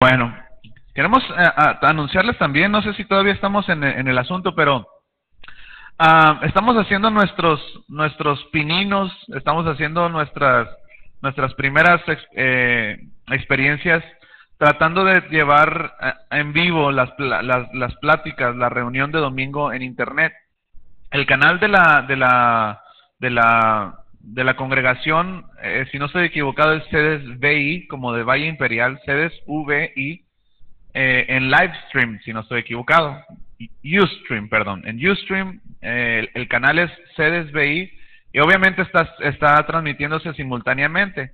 Bueno, queremos anunciarles también, no sé si todavía estamos en el asunto, pero estamos haciendo nuestros pininos, estamos haciendo nuestras primeras experiencias, tratando de llevar en vivo las pláticas, la reunión de domingo en internet. El canal de la congregación, si no estoy equivocado, es Sedes VI, como de Valle Imperial, Sedes VI, en Livestream, si no estoy equivocado. Ustream, perdón. En Ustream, el canal es Sedes VI, y obviamente está transmitiéndose simultáneamente.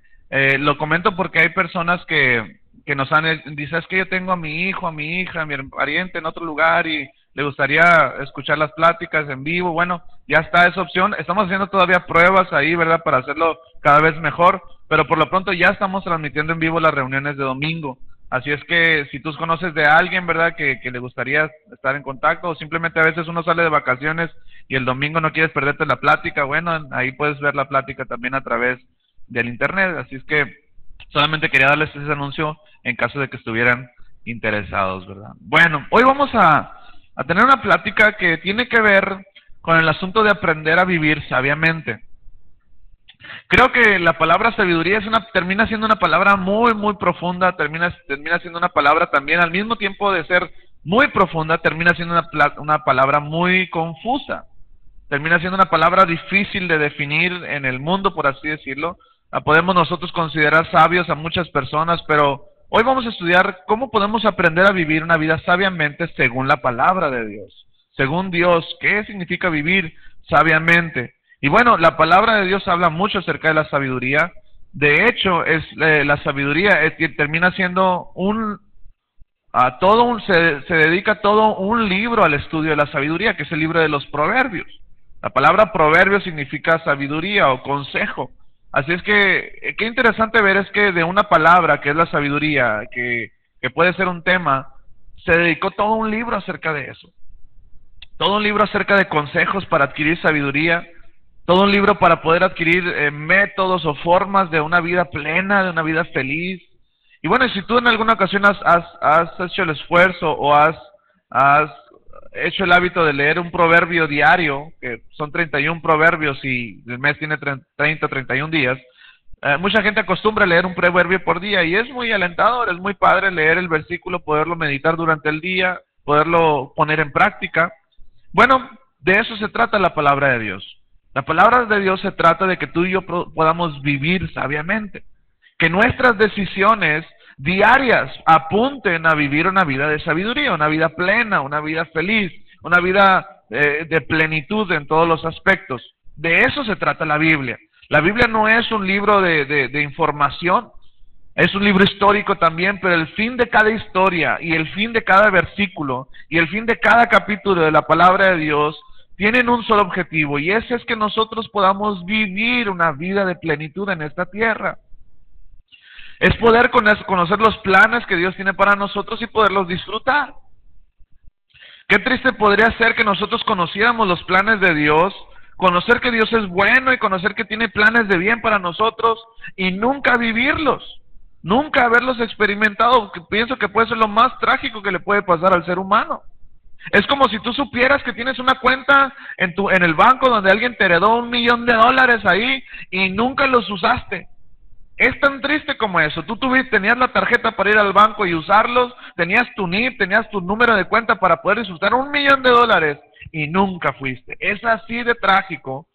Lo comento porque hay personas que nos dicen, es que yo tengo a mi hijo, a mi hija, a mi pariente en otro lugar y le gustaría escuchar las pláticas en vivo. Bueno, ya está esa opción. Estamos haciendo todavía pruebas ahí, ¿verdad? Para hacerlo cada vez mejor, pero por lo pronto ya estamos transmitiendo en vivo las reuniones de domingo. Así es que si tú conoces de alguien, ¿verdad? Que le gustaría estar en contacto, o simplemente a veces uno sale de vacaciones y el domingo no quieres perderte la plática, bueno, ahí puedes ver la plática también a través del internet. Así es que solamente quería darles ese anuncio en caso de que estuvieran interesados, ¿verdad? Bueno, hoy vamos a tener una plática que tiene que ver con el asunto de aprender a vivir sabiamente. Creo que la palabra sabiduría termina siendo una palabra muy profunda, termina siendo una palabra también, al mismo tiempo de ser muy profunda, termina siendo una palabra muy confusa. Termina siendo una palabra difícil de definir en el mundo, por así decirlo. Podemos nosotros considerar sabios a muchas personas, pero hoy vamos a estudiar cómo podemos aprender a vivir una vida sabiamente según la palabra de Dios. Según Dios, ¿qué significa vivir sabiamente? Y bueno, la palabra de Dios habla mucho acerca de la sabiduría. De hecho, la sabiduría termina siendo se dedica todo un libro al estudio de la sabiduría, que es el libro de los Proverbios. La palabra proverbio significa sabiduría o consejo. Así es que, qué interesante ver es que de una palabra, que es la sabiduría, que puede ser un tema, se dedicó todo un libro acerca de eso. Todo un libro acerca de consejos para adquirir sabiduría, todo un libro para poder adquirir métodos o formas de una vida plena, de una vida feliz. Y bueno, si tú en alguna ocasión has hecho el esfuerzo o has hecho el hábito de leer un proverbio diario, que son 31 proverbios y el mes tiene 30 o 31 días, mucha gente acostumbra a leer un proverbio por día y es muy alentador, es muy padre leer el versículo, poderlo meditar durante el día, poderlo poner en práctica. Bueno, de eso se trata la palabra de Dios. La palabra de Dios se trata de que tú y yo podamos vivir sabiamente, que nuestras decisiones diarias apunten a vivir una vida de sabiduría, una vida plena, una vida feliz, una vida de plenitud en todos los aspectos. De eso se trata la Biblia. La Biblia no es un libro de información, es un libro histórico también, pero el fin de cada historia y el fin de cada versículo y el fin de cada capítulo de la palabra de Dios tienen un solo objetivo, y ese es que nosotros podamos vivir una vida de plenitud en esta tierra. Es poder conocer los planes que Dios tiene para nosotros y poderlos disfrutar. Qué triste podría ser que nosotros conociéramos los planes de Dios, conocer que Dios es bueno y conocer que tiene planes de bien para nosotros y nunca vivirlos, nunca haberlos experimentado. Pienso que puede ser lo más trágico que le puede pasar al ser humano. Es como si tú supieras que tienes una cuenta en el banco donde alguien te heredó $1,000,000 ahí y nunca los usaste. Es tan triste como eso. Tú tenías la tarjeta para ir al banco y usarlos, tenías tu NIP, tenías tu número de cuenta para poder disfrutar $1,000,000 y nunca fuiste. Es así de trágico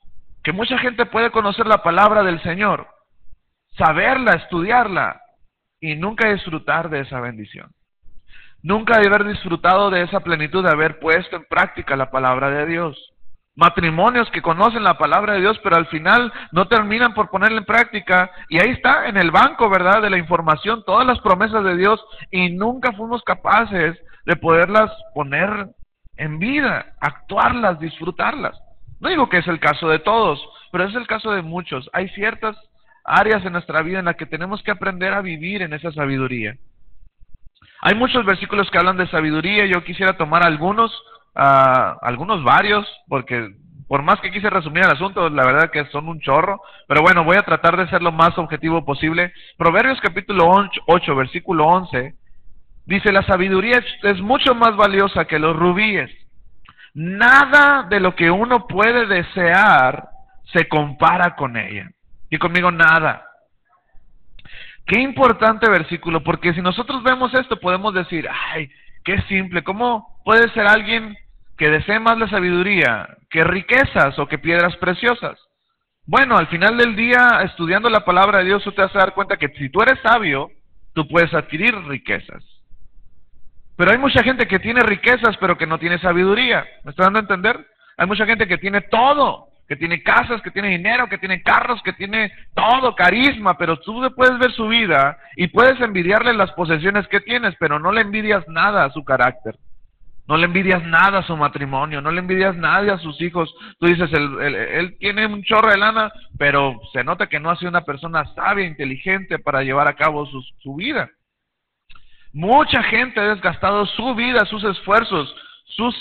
que mucha gente puede conocer la palabra del Señor, saberla, estudiarla y nunca disfrutar de esa bendición. Nunca haber disfrutado de esa plenitud de haber puesto en práctica la palabra de Dios. Matrimonios que conocen la palabra de Dios, pero al final no terminan por ponerla en práctica, y ahí está en el banco, ¿verdad?, de la información, todas las promesas de Dios, y nunca fuimos capaces de poderlas poner en vida, actuarlas, disfrutarlas. No digo que es el caso de todos, pero es el caso de muchos. Hay ciertas áreas en nuestra vida en las que tenemos que aprender a vivir en esa sabiduría. Hay muchos versículos que hablan de sabiduría. Yo quisiera tomar algunos varios, porque por más que quise resumir el asunto, la verdad que son un chorro, pero bueno, voy a tratar de ser lo más objetivo posible. Proverbios capítulo 8, versículo 11, Dice, la sabiduría es mucho más valiosa que los rubíes. Nada de lo que uno puede desear se compara con ella. Y conmigo, nada. Qué importante versículo, porque si nosotros vemos esto podemos decir, ay, qué simple, ¿cómo puede ser alguien que desee más la sabiduría que riquezas o que piedras preciosas? Bueno, al final del día, estudiando la palabra de Dios, tú te vas a dar cuenta que si tú eres sabio, tú puedes adquirir riquezas. Pero hay mucha gente que tiene riquezas, pero que no tiene sabiduría. ¿Me está dando a entender? Hay mucha gente que tiene todo, que tiene casas, que tiene dinero, que tiene carros, que tiene todo, carisma, pero tú puedes ver su vida y puedes envidiarle las posesiones que tienes, pero no le envidias nada a su carácter. No le envidias nada a su matrimonio, no le envidias nada a sus hijos. Tú dices, él tiene un chorro de lana, pero se nota que no ha sido una persona sabia, inteligente para llevar a cabo su vida. Mucha gente ha desgastado su vida, sus esfuerzos, sus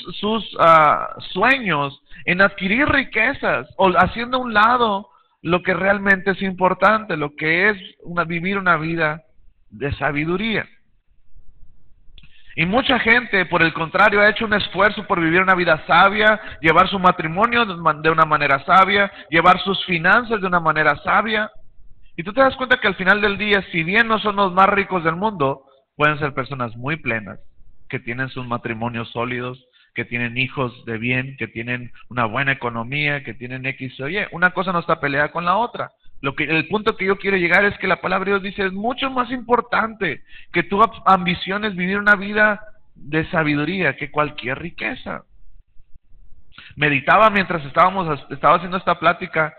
sueños en adquirir riquezas o haciendo a un lado lo que realmente es importante, lo que es vivir una vida de sabiduría. Y mucha gente, por el contrario, ha hecho un esfuerzo por vivir una vida sabia, llevar su matrimonio de una manera sabia, llevar sus finanzas de una manera sabia. Y tú te das cuenta que al final del día, si bien no son los más ricos del mundo, pueden ser personas muy plenas, que tienen sus matrimonios sólidos, que tienen hijos de bien, que tienen una buena economía, que tienen X o Y. Una cosa no está peleada con la otra. El punto que yo quiero llegar es que la palabra de Dios dice, es mucho más importante que tú ambiciones vivir una vida de sabiduría que cualquier riqueza. Meditaba mientras estaba haciendo esta plática.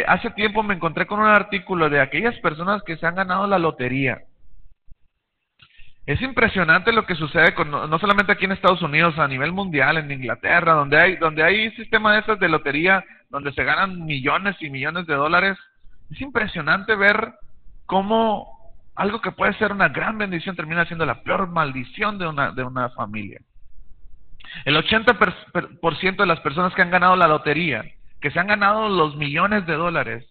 Hace tiempo me encontré con un artículo de aquellas personas que se han ganado la lotería. Es impresionante lo que sucede no solamente aquí en Estados Unidos, a nivel mundial, en Inglaterra, donde hay sistema de esas de lotería, donde se ganan millones y millones de dólares. Es impresionante ver cómo algo que puede ser una gran bendición termina siendo la peor maldición de una familia. El 80% de las personas que han ganado la lotería, que se han ganado los millones de dólares,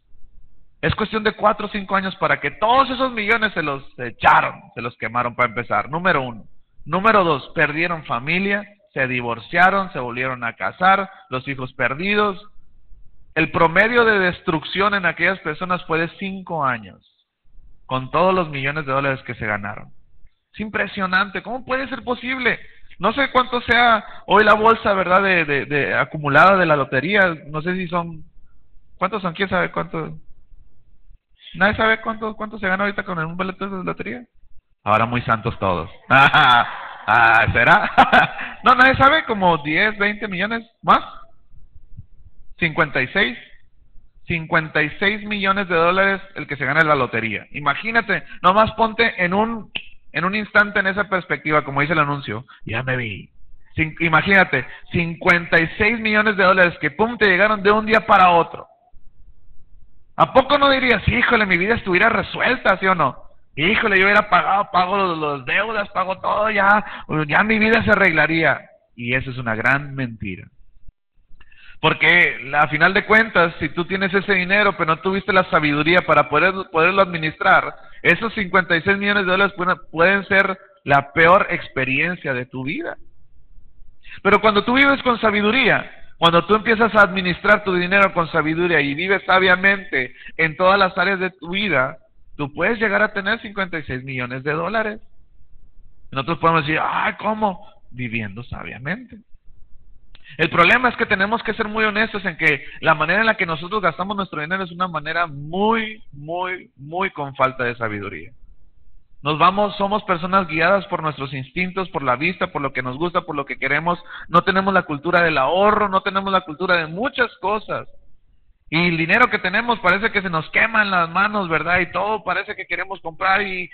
es cuestión de 4 o 5 años para que todos esos millones se los echaron, se los quemaron para empezar, número 1. Número 2, perdieron familia, se divorciaron, se volvieron a casar, los hijos perdidos. El promedio de destrucción en aquellas personas fue de 5 años, con todos los millones de dólares que se ganaron. Es impresionante, ¿cómo puede ser posible? No sé cuánto sea hoy la bolsa, ¿verdad?, de acumulada de la lotería. No sé si son, ¿cuántos son? ¿Quién sabe cuánto? ¿Nadie sabe cuánto se gana ahorita con un boleto de lotería? Ahora muy santos todos. ¿Será? No, nadie sabe, como 10, 20 millones más. 56 millones de dólares el que se gana en la lotería. Imagínate, nomás ponte en un instante en esa perspectiva, como dice el anuncio. Ya me vi. Imagínate, 56 millones de dólares que pum, te llegaron de un día para otro. ¿A poco no dirías, híjole, mi vida estuviera resuelta, sí o no? Híjole, yo hubiera pago los deudas, pago todo, ya mi vida se arreglaría. Y eso es una gran mentira. Porque a final de cuentas, si tú tienes ese dinero, pero no tuviste la sabiduría para poderlo administrar, esos 56 millones de dólares pueden ser la peor experiencia de tu vida. Pero cuando tú vives con sabiduría, cuando tú empiezas a administrar tu dinero con sabiduría y vives sabiamente en todas las áreas de tu vida, tú puedes llegar a tener 56 millones de dólares. Nosotros podemos decir, ¿cómo? Viviendo sabiamente. El problema es que tenemos que ser muy honestos en que la manera en la que nosotros gastamos nuestro dinero es una manera muy, muy, muy con falta de sabiduría. Somos personas guiadas por nuestros instintos, por la vista, por lo que nos gusta, por lo que queremos. No tenemos la cultura del ahorro, no tenemos la cultura de muchas cosas. Y el dinero que tenemos parece que se nos quema en las manos, ¿verdad? Y todo parece que queremos comprar y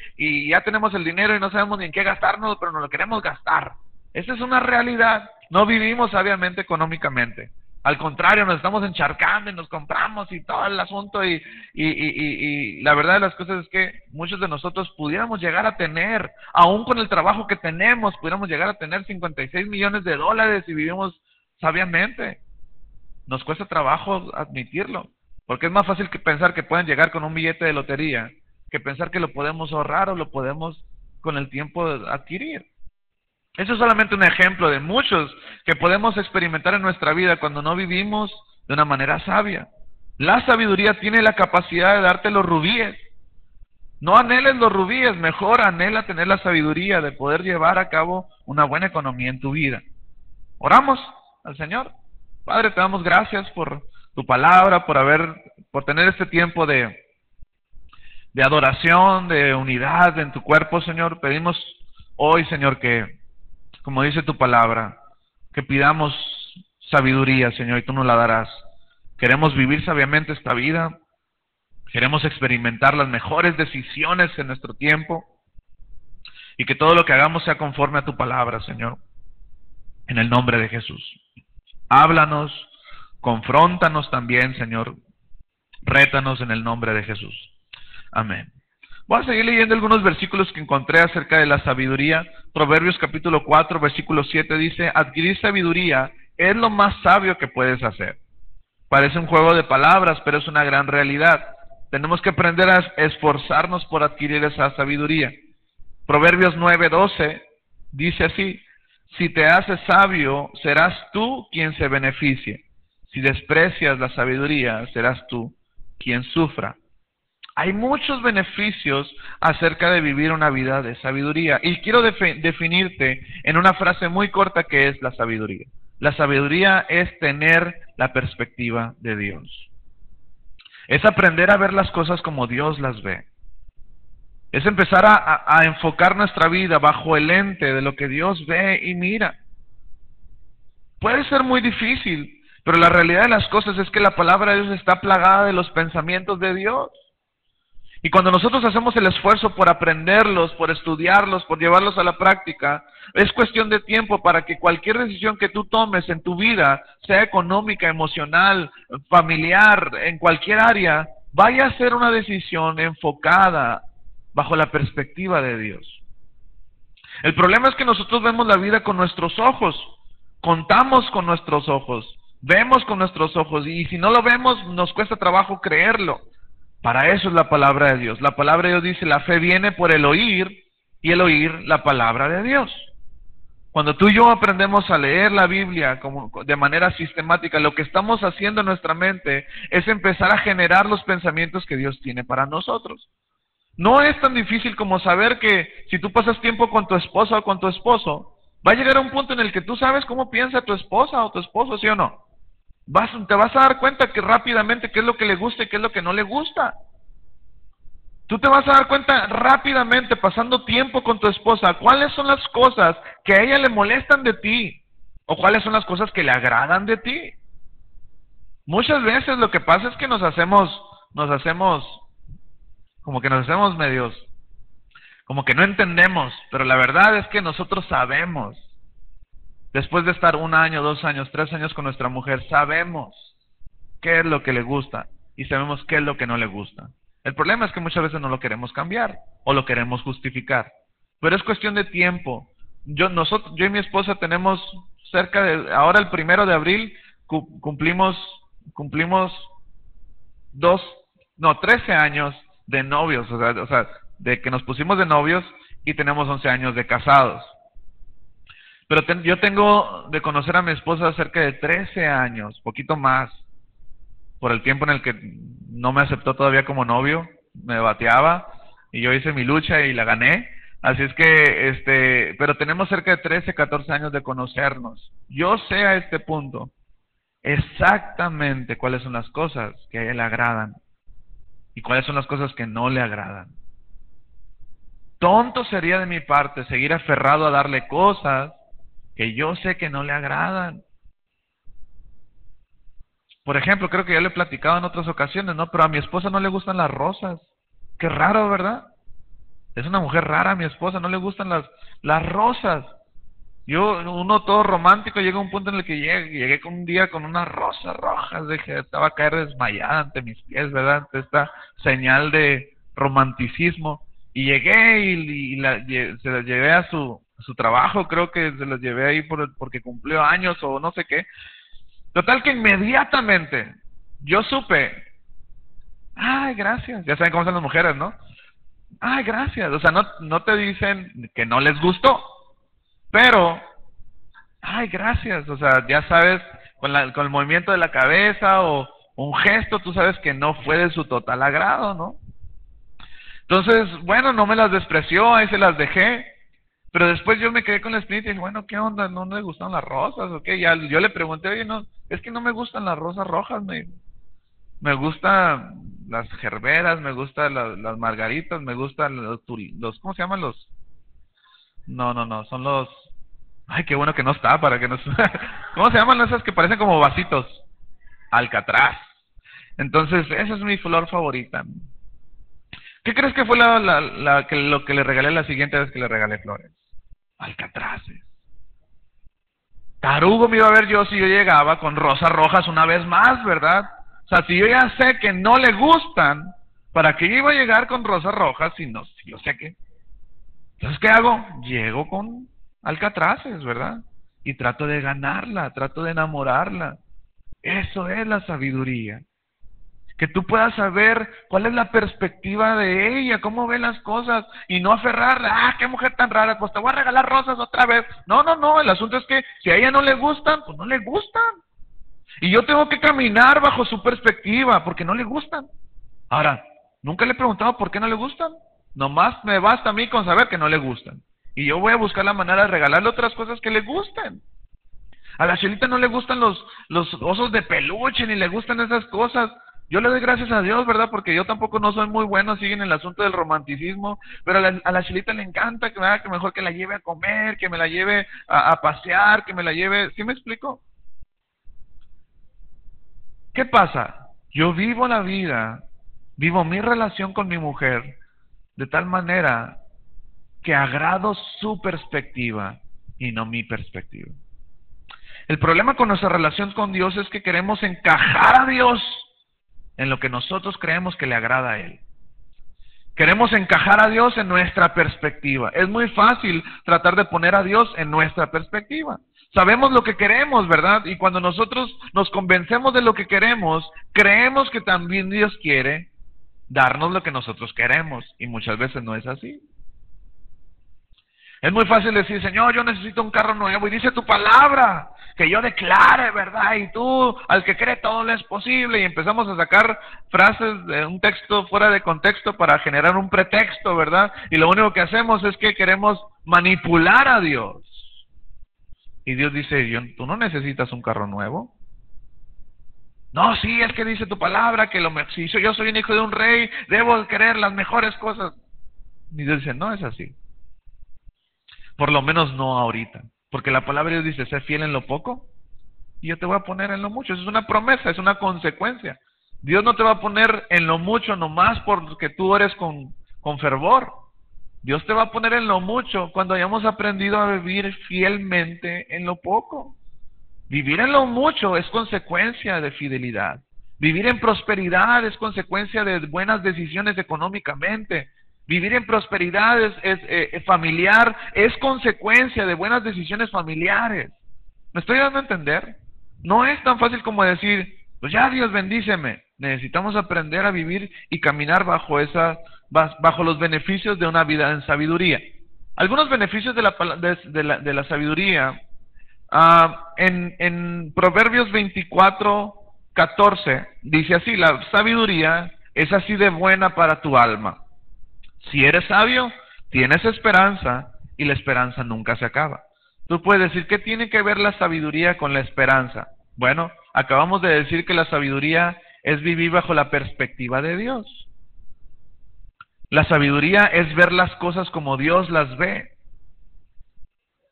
ya tenemos el dinero y no sabemos ni en qué gastarnos, pero nos lo queremos gastar. Esa es una realidad. No vivimos sabiamente económicamente. Al contrario, nos estamos encharcando y nos compramos y todo el asunto y la verdad de las cosas es que muchos de nosotros pudiéramos llegar a tener, aún con el trabajo que tenemos, pudiéramos llegar a tener 56 millones de dólares y vivimos sabiamente. Nos cuesta trabajo admitirlo, porque es más fácil que pensar que pueden llegar con un billete de lotería que pensar que lo podemos ahorrar o lo podemos con el tiempo adquirir. Eso es solamente un ejemplo de muchos que podemos experimentar en nuestra vida cuando no vivimos de una manera sabia. La sabiduría tiene la capacidad de darte los rubíes. No anheles los rubíes, mejor anhela tener la sabiduría de poder llevar a cabo una buena economía en tu vida. Oramos al Señor. Padre, te damos gracias por tu palabra, por tener este tiempo de adoración, de unidad en tu cuerpo, Señor. Pedimos hoy, Señor, que, como dice tu palabra, que pidamos sabiduría, Señor, y tú nos la darás. Queremos vivir sabiamente esta vida. Queremos experimentar las mejores decisiones en nuestro tiempo. Y que todo lo que hagamos sea conforme a tu palabra, Señor. En el nombre de Jesús. Háblanos, confróntanos también, Señor. Rétanos en el nombre de Jesús. Amén. Voy a seguir leyendo algunos versículos que encontré acerca de la sabiduría. Proverbios capítulo 4, versículo 7 dice: adquirir sabiduría es lo más sabio que puedes hacer. Parece un juego de palabras, pero es una gran realidad. Tenemos que aprender a esforzarnos por adquirir esa sabiduría. Proverbios 9:12 dice así: si te haces sabio, serás tú quien se beneficie. Si desprecias la sabiduría, serás tú quien sufra. Hay muchos beneficios acerca de vivir una vida de sabiduría. Y quiero definirte en una frase muy corta que es la sabiduría. La sabiduría es tener la perspectiva de Dios. Es aprender a ver las cosas como Dios las ve. Es empezar a enfocar nuestra vida bajo el lente de lo que Dios ve y mira. Puede ser muy difícil, pero la realidad de las cosas es que la palabra de Dios está plagada de los pensamientos de Dios. Y cuando nosotros hacemos el esfuerzo por aprenderlos, por estudiarlos, por llevarlos a la práctica, es cuestión de tiempo para que cualquier decisión que tú tomes en tu vida, sea económica, emocional, familiar, en cualquier área, vaya a ser una decisión enfocada bajo la perspectiva de Dios. El problema es que nosotros vemos la vida con nuestros ojos, contamos con nuestros ojos, vemos con nuestros ojos, y si no lo vemos nos cuesta trabajo creerlo. Para eso es la palabra de Dios. La palabra de Dios dice: la fe viene por el oír, y el oír la palabra de Dios. Cuando tú y yo aprendemos a leer la Biblia de manera sistemática, lo que estamos haciendo en nuestra mente es empezar a generar los pensamientos que Dios tiene para nosotros. No es tan difícil como saber que si tú pasas tiempo con tu esposa o con tu esposo, va a llegar a un punto en el que tú sabes cómo piensa tu esposa o tu esposo, ¿sí o no? Te vas a dar cuenta que rápidamente qué es lo que le gusta y qué es lo que no le gusta. Tú te vas a dar cuenta rápidamente, pasando tiempo con tu esposa, cuáles son las cosas que a ella le molestan de ti o cuáles son las cosas que le agradan de ti. Muchas veces lo que pasa es que nos hacemos medios, como que no entendemos, pero la verdad es que nosotros sabemos. Después de estar 1 año, 2 años, 3 años con nuestra mujer, sabemos qué es lo que le gusta y sabemos qué es lo que no le gusta. El problema es que muchas veces no lo queremos cambiar o lo queremos justificar, pero es cuestión de tiempo. Yo y mi esposa tenemos ahora el 1 de abril cumplimos 13 años de novios, o sea, de que nos pusimos de novios, y tenemos 11 años de casados. Pero yo tengo de conocer a mi esposa cerca de 13 años, poquito más, por el tiempo en el que no me aceptó todavía como novio, me bateaba, y yo hice mi lucha y la gané. Así es que, pero tenemos cerca de 13, 14 años de conocernos. Yo sé a este punto exactamente cuáles son las cosas que a ella le agradan y cuáles son las cosas que no le agradan. Tonto sería de mi parte seguir aferrado a darle cosas que yo sé que no le agradan. Por ejemplo, creo que ya le he platicado en otras ocasiones, ¿no? Pero a mi esposa no le gustan las rosas. Qué raro, ¿verdad? Es una mujer rara, mi esposa, no le gustan las rosas. Uno todo romántico, llega a un punto en el que llegué un día con unas rosas rojas, dije, estaba a caer desmayada ante mis pies, ¿verdad? Ante esta señal de romanticismo. Y llegué y se las llevé a su trabajo, creo que se las llevé ahí porque cumplió años o no sé qué. Total que inmediatamente yo supe, ay, gracias, ya saben cómo son las mujeres, ¿no? ay, gracias. O sea, no te dicen que no les gustó, pero, ay, gracias. O sea, ya sabes, con el movimiento de la cabeza o un gesto, tú sabes que no fue de su total agrado, ¿no? Entonces, bueno, no me las despreció, ahí se las dejé. Pero después yo me quedé con la espinita y dije, bueno, ¿qué onda? ¿No me gustan las rosas o qué? Ya, yo le pregunté, oye, no, es que no me gustan las rosas rojas, me gustan las gerberas, me gustan las margaritas, me gustan ¿cómo se llaman los? No, son los, ay, qué bueno que no está, para que nos, ¿cómo se llaman esas que parecen como vasitos? Alcatraz. Entonces, esa es mi flor favorita. ¿Qué crees que fue lo que le regalé la siguiente vez que le regalé flores? Alcatraces. Tarugo me iba a ver yo si yo llegaba con rosas rojas una vez más, ¿verdad? O sea, si yo ya sé que no le gustan, ¿para qué iba a llegar con rosas rojas si no, si yo sé que? Entonces, ¿qué hago? Llego con alcatraces, ¿verdad? Y trato de ganarla, trato de enamorarla. Eso es la sabiduría. Que tú puedas saber cuál es la perspectiva de ella, cómo ve las cosas, y no aferrarla, ah, qué mujer tan rara, pues te voy a regalar rosas otra vez. No, el asunto es que si a ella no le gustan, pues no le gustan. Y yo tengo que caminar bajo su perspectiva, porque no le gustan. Ahora, nunca le he preguntado por qué no le gustan. Nomás me basta a mí con saber que no le gustan. Y yo voy a buscar la manera de regalarle otras cosas que le gusten. A la Chelita no le gustan los osos de peluche, ni le gustan esas cosas. Yo le doy gracias a Dios, ¿verdad? Porque yo tampoco no soy muy bueno, así en el asunto del romanticismo, pero a la Chelita le encanta que mejor que la lleve a comer, que me la lleve a pasear, que me la lleve... ¿Sí me explico? ¿Qué pasa? Yo vivo la vida, vivo mi relación con mi mujer de tal manera que agrado su perspectiva y no mi perspectiva. El problema con nuestra relación con Dios es que queremos encajar a Dios en lo que nosotros creemos que le agrada a Él. Queremos encajar a Dios en nuestra perspectiva. Es muy fácil tratar de poner a Dios en nuestra perspectiva. Sabemos lo que queremos, ¿verdad? Y cuando nosotros nos convencemos de lo que queremos, creemos que también Dios quiere darnos lo que nosotros queremos. Y muchas veces no es así. Es muy fácil decir, Señor, yo necesito un carro nuevo, y dice tu palabra, que yo declare, ¿verdad? Y tú, al que cree, todo le es posible, y empezamos a sacar frases de un texto fuera de contexto para generar un pretexto, ¿verdad? Y lo único que hacemos es que queremos manipular a Dios. Y Dios dice, tú no necesitas un carro nuevo. No, sí, es que dice tu palabra, que si yo soy un hijo de un rey, debo querer las mejores cosas. Y Dios dice, no es así. Por lo menos no ahorita. Porque la palabra de Dios dice, sé fiel en lo poco y yo te voy a poner en lo mucho. Eso es una promesa, es una consecuencia. Dios no te va a poner en lo mucho nomás porque tú eres con fervor. Dios te va a poner en lo mucho cuando hayamos aprendido a vivir fielmente en lo poco. Vivir en lo mucho es consecuencia de fidelidad. Vivir en prosperidad es consecuencia de buenas decisiones económicamente. Vivir en prosperidad es familiar, es consecuencia de buenas decisiones familiares. ¿Me estoy dando a entender? No es tan fácil como decir, pues ya Dios bendíceme. Necesitamos aprender a vivir y caminar bajo los beneficios de una vida en sabiduría. Algunos beneficios de la sabiduría, en Proverbios 24:14, dice así, la sabiduría es así de buena para tu alma. Si eres sabio, tienes esperanza y la esperanza nunca se acaba. Tú puedes decir, ¿qué tiene que ver la sabiduría con la esperanza? Bueno, acabamos de decir que la sabiduría es vivir bajo la perspectiva de Dios. La sabiduría es ver las cosas como Dios las ve.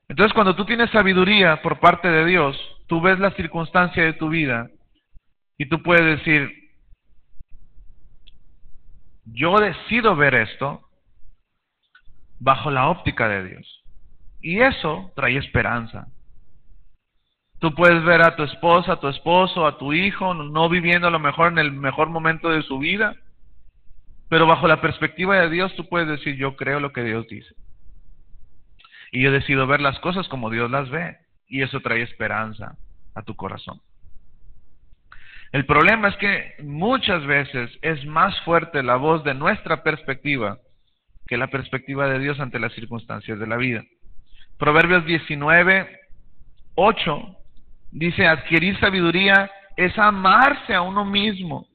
Entonces, cuando tú tienes sabiduría por parte de Dios, tú ves la circunstancia de tu vida y tú puedes decir, yo decido ver esto bajo la óptica de Dios. Y eso trae esperanza. Tú puedes ver a tu esposa, a tu esposo, a tu hijo, no viviendo a lo mejor en el mejor momento de su vida, pero bajo la perspectiva de Dios tú puedes decir, yo creo lo que Dios dice. Y yo decido ver las cosas como Dios las ve. Y eso trae esperanza a tu corazón. El problema es que muchas veces es más fuerte la voz de nuestra perspectiva que la perspectiva de Dios ante las circunstancias de la vida. Proverbios 19:8 dice: adquirir sabiduría es amarse a uno mismo.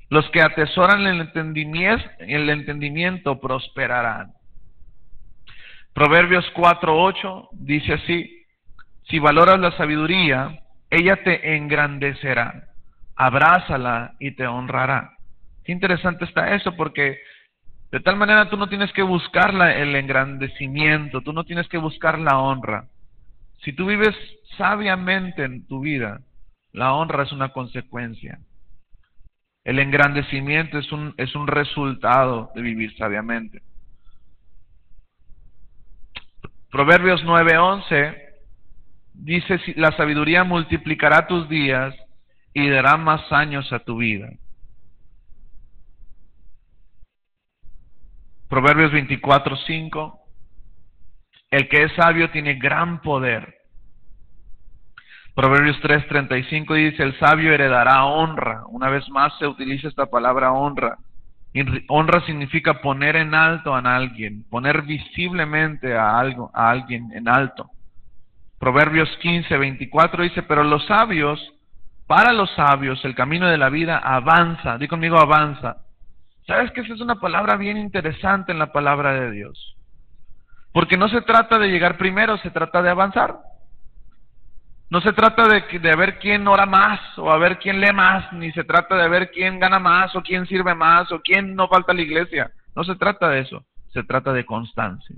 Los que atesoran el entendimiento prosperarán. Proverbios 4:8 dice así: si valoras la sabiduría, ella te engrandecerá. Abrázala y te honrará. Qué interesante está eso, porque de tal manera tú no tienes que buscar el engrandecimiento, tú no tienes que buscar la honra. Si tú vives sabiamente en tu vida, la honra es una consecuencia. El engrandecimiento es un resultado de vivir sabiamente. Proverbios 9:11 dice: la sabiduría multiplicará tus días y dará más años a tu vida. Proverbios 24:5: el que es sabio tiene gran poder. Proverbios 3:35 dice: el sabio heredará honra. Una vez más se utiliza esta palabra honra. Honra significa poner en alto a alguien, poner visiblemente a alguien en alto. Proverbios 15:24 dice: pero para los sabios, el camino de la vida avanza. Di conmigo: avanza. ¿Sabes que esa es una palabra bien interesante en la palabra de Dios? Porque no se trata de llegar primero, se trata de avanzar. No se trata de ver quién ora más o a ver quién lee más, ni se trata de ver quién gana más o quién sirve más o quién no falta a la iglesia. No se trata de eso, se trata de constancia.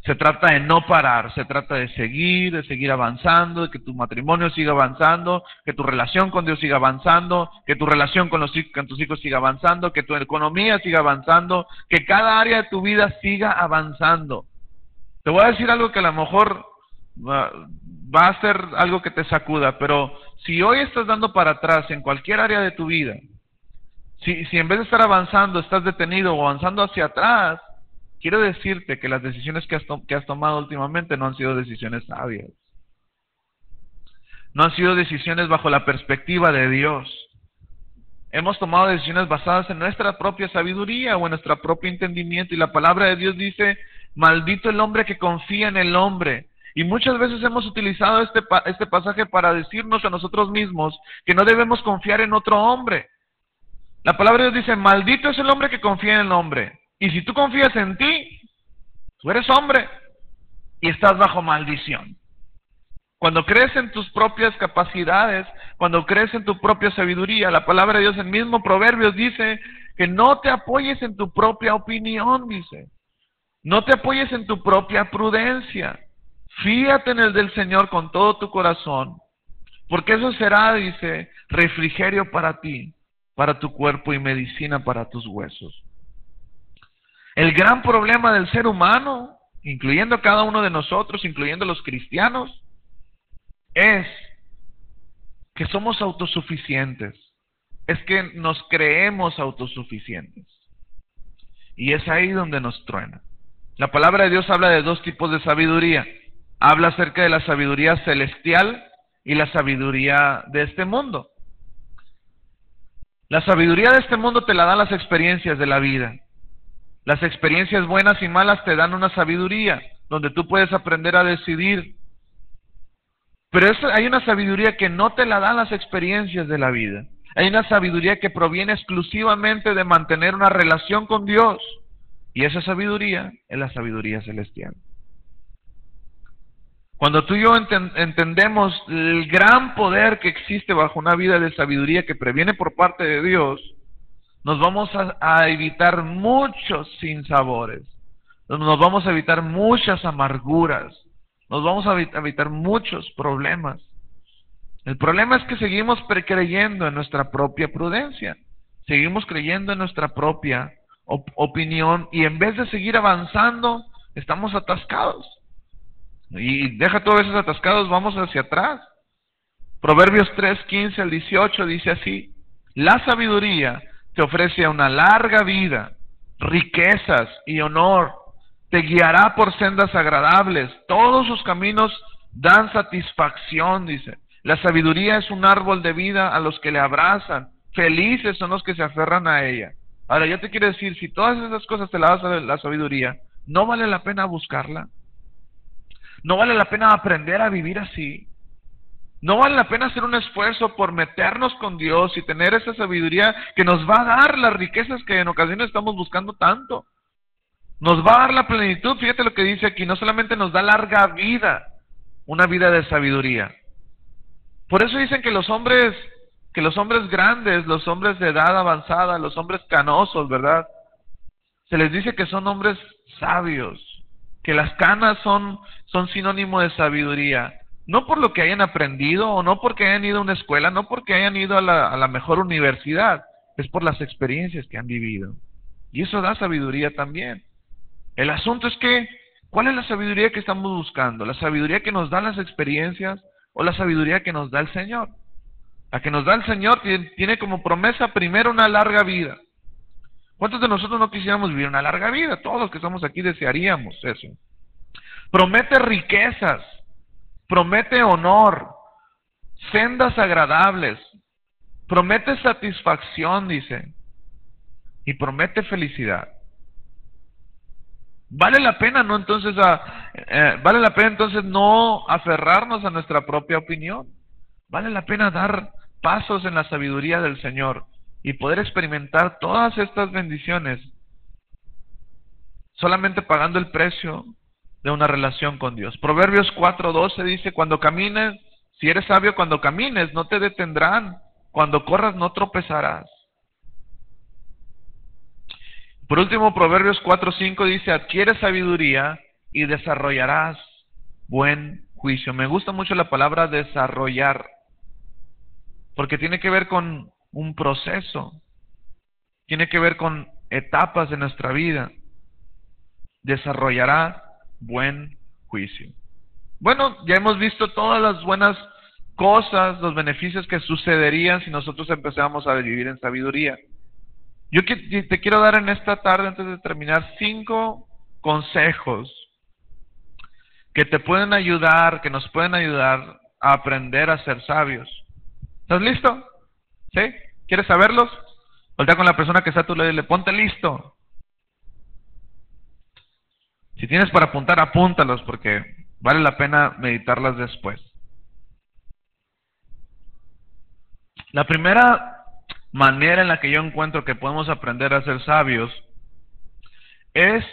Se trata de no parar, se trata de seguir avanzando, de que tu matrimonio siga avanzando, que tu relación con Dios siga avanzando, que tu relación con tus hijos siga avanzando, que tu economía siga avanzando, que cada área de tu vida siga avanzando. Te voy a decir algo que a lo mejor va a ser algo que te sacuda, pero si hoy estás dando para atrás en cualquier área de tu vida, si en vez de estar avanzando estás detenido o avanzando hacia atrás, quiero decirte que las decisiones que has tomado últimamente no han sido decisiones sabias. No han sido decisiones bajo la perspectiva de Dios. Hemos tomado decisiones basadas en nuestra propia sabiduría o en nuestro propio entendimiento, y la palabra de Dios dice: maldito el hombre que confía en el hombre. Y muchas veces hemos utilizado este pasaje para decirnos a nosotros mismos que no debemos confiar en otro hombre. La palabra de Dios dice: maldito es el hombre que confía en el hombre. Y si tú confías en ti, tú eres hombre y estás bajo maldición. Cuando crees en tus propias capacidades, cuando crees en tu propia sabiduría, la palabra de Dios en mismo Proverbios dice que no te apoyes en tu propia opinión, dice. No te apoyes en tu propia prudencia. Fíate en el del Señor con todo tu corazón, porque eso será, dice, refrigerio para ti, para tu cuerpo y medicina para tus huesos. El gran problema del ser humano, incluyendo a cada uno de nosotros, incluyendo a los cristianos, es que somos autosuficientes. Es que nos creemos autosuficientes. Y es ahí donde nos truena. La palabra de Dios habla de dos tipos de sabiduría. Habla acerca de la sabiduría celestial y la sabiduría de este mundo. La sabiduría de este mundo te la dan las experiencias de la vida. Las experiencias buenas y malas te dan una sabiduría donde tú puedes aprender a decidir. Pero hay una sabiduría que no te la dan las experiencias de la vida. Hay una sabiduría que proviene exclusivamente de mantener una relación con Dios. Y esa sabiduría es la sabiduría celestial. Cuando tú y yo entendemos el gran poder que existe bajo una vida de sabiduría que previene por parte de Dios, nos vamos a evitar muchos sinsabores, nos vamos a evitar muchas amarguras, nos vamos a evitar muchos problemas. El problema es que seguimos creyendo en nuestra propia prudencia, seguimos creyendo en nuestra propia opinión, y en vez de seguir avanzando, estamos atascados. Y deja todo esos atascados, vamos hacia atrás. Proverbios 3:15 al 18 dice así: la sabiduría te ofrece una larga vida, riquezas y honor, te guiará por sendas agradables, todos sus caminos dan satisfacción, dice. La sabiduría es un árbol de vida a los que le abrazan, felices son los que se aferran a ella. Ahora, yo te quiero decir, si todas esas cosas te las da la sabiduría, ¿no vale la pena buscarla? ¿No vale la pena aprender a vivir así? ¿No vale la pena hacer un esfuerzo por meternos con Dios y tener esa sabiduría que nos va a dar las riquezas que en ocasiones estamos buscando tanto? Nos va a dar la plenitud. Fíjate lo que dice aquí, no solamente nos da larga vida, una vida de sabiduría. Por eso dicen que los hombres grandes, los hombres de edad avanzada, los hombres canosos, ¿verdad? Se les dice que son hombres sabios, que las canas son sinónimo de sabiduría. No por lo que hayan aprendido, o no porque hayan ido a una escuela, no porque hayan ido a la mejor universidad, es por las experiencias que han vivido. Y eso da sabiduría también. El asunto es que, ¿cuál es la sabiduría que estamos buscando? ¿La sabiduría que nos dan las experiencias o la sabiduría que nos da el Señor? La que nos da el Señor tiene como promesa primero una larga vida. ¿Cuántos de nosotros no quisiéramos vivir una larga vida? Todos los que estamos aquí desearíamos eso. Promete riquezas, promete honor, sendas agradables, promete satisfacción, dice, y promete felicidad. Vale la pena entonces no aferrarnos a nuestra propia opinión. Vale la pena dar pasos en la sabiduría del Señor y poder experimentar todas estas bendiciones solamente pagando el precio de una relación con Dios. Proverbios 4:12 dice, cuando camines, si eres sabio, cuando camines no te detendrán, cuando corras no tropezarás. Por último, Proverbios 4:5 dice, adquiere sabiduría y desarrollarás buen juicio. Me gusta mucho la palabra desarrollar, porque tiene que ver con un proceso, tiene que ver con etapas de nuestra vida. Desarrollará buen juicio. Bueno, ya hemos visto todas las buenas cosas, los beneficios que sucederían si nosotros empezáramos a vivir en sabiduría. Yo te quiero dar en esta tarde, antes de terminar, 5 consejos que te pueden ayudar, que nos pueden ayudar a aprender a ser sabios. ¿Estás listo? ¿Sí? ¿Quieres saberlos? Voltea con la persona que está a tu lado y le ponte listo. Si tienes para apuntar, apúntalos, porque vale la pena meditarlas después. La primera manera en la que yo encuentro que podemos aprender a ser sabios es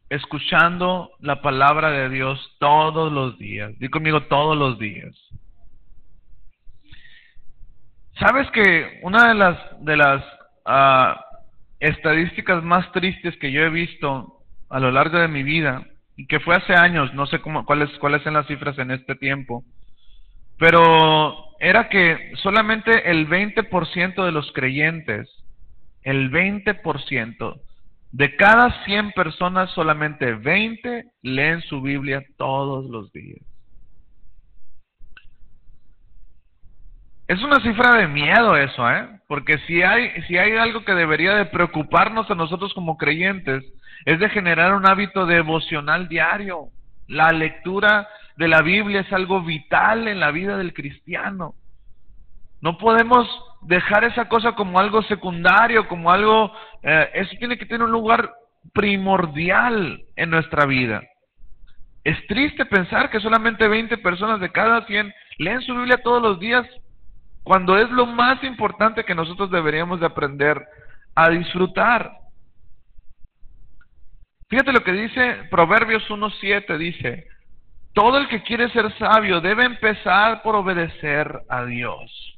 escuchando la palabra de Dios todos los días. Di conmigo, todos los días. ¿Sabes que una de las estadísticas más tristes que yo he visto a lo largo de mi vida, y que fue hace años, no sé cuáles son las cifras en este tiempo, pero era que solamente el 20% de los creyentes, el 20%, de cada 100 personas, solamente 20 leen su Biblia todos los días. Es una cifra de miedo eso, porque si hay algo que debería de preocuparnos a nosotros como creyentes, es de generar un hábito devocional diario. La lectura de la Biblia es algo vital en la vida del cristiano. No podemos dejar esa cosa como algo secundario, como algo... eso tiene que tener un lugar primordial en nuestra vida. Es triste pensar que solamente 20 personas de cada 100 leen su Biblia todos los días, cuando es lo más importante que nosotros deberíamos de aprender a disfrutar. Fíjate lo que dice Proverbios 1:7, dice, todo el que quiere ser sabio debe empezar por obedecer a Dios.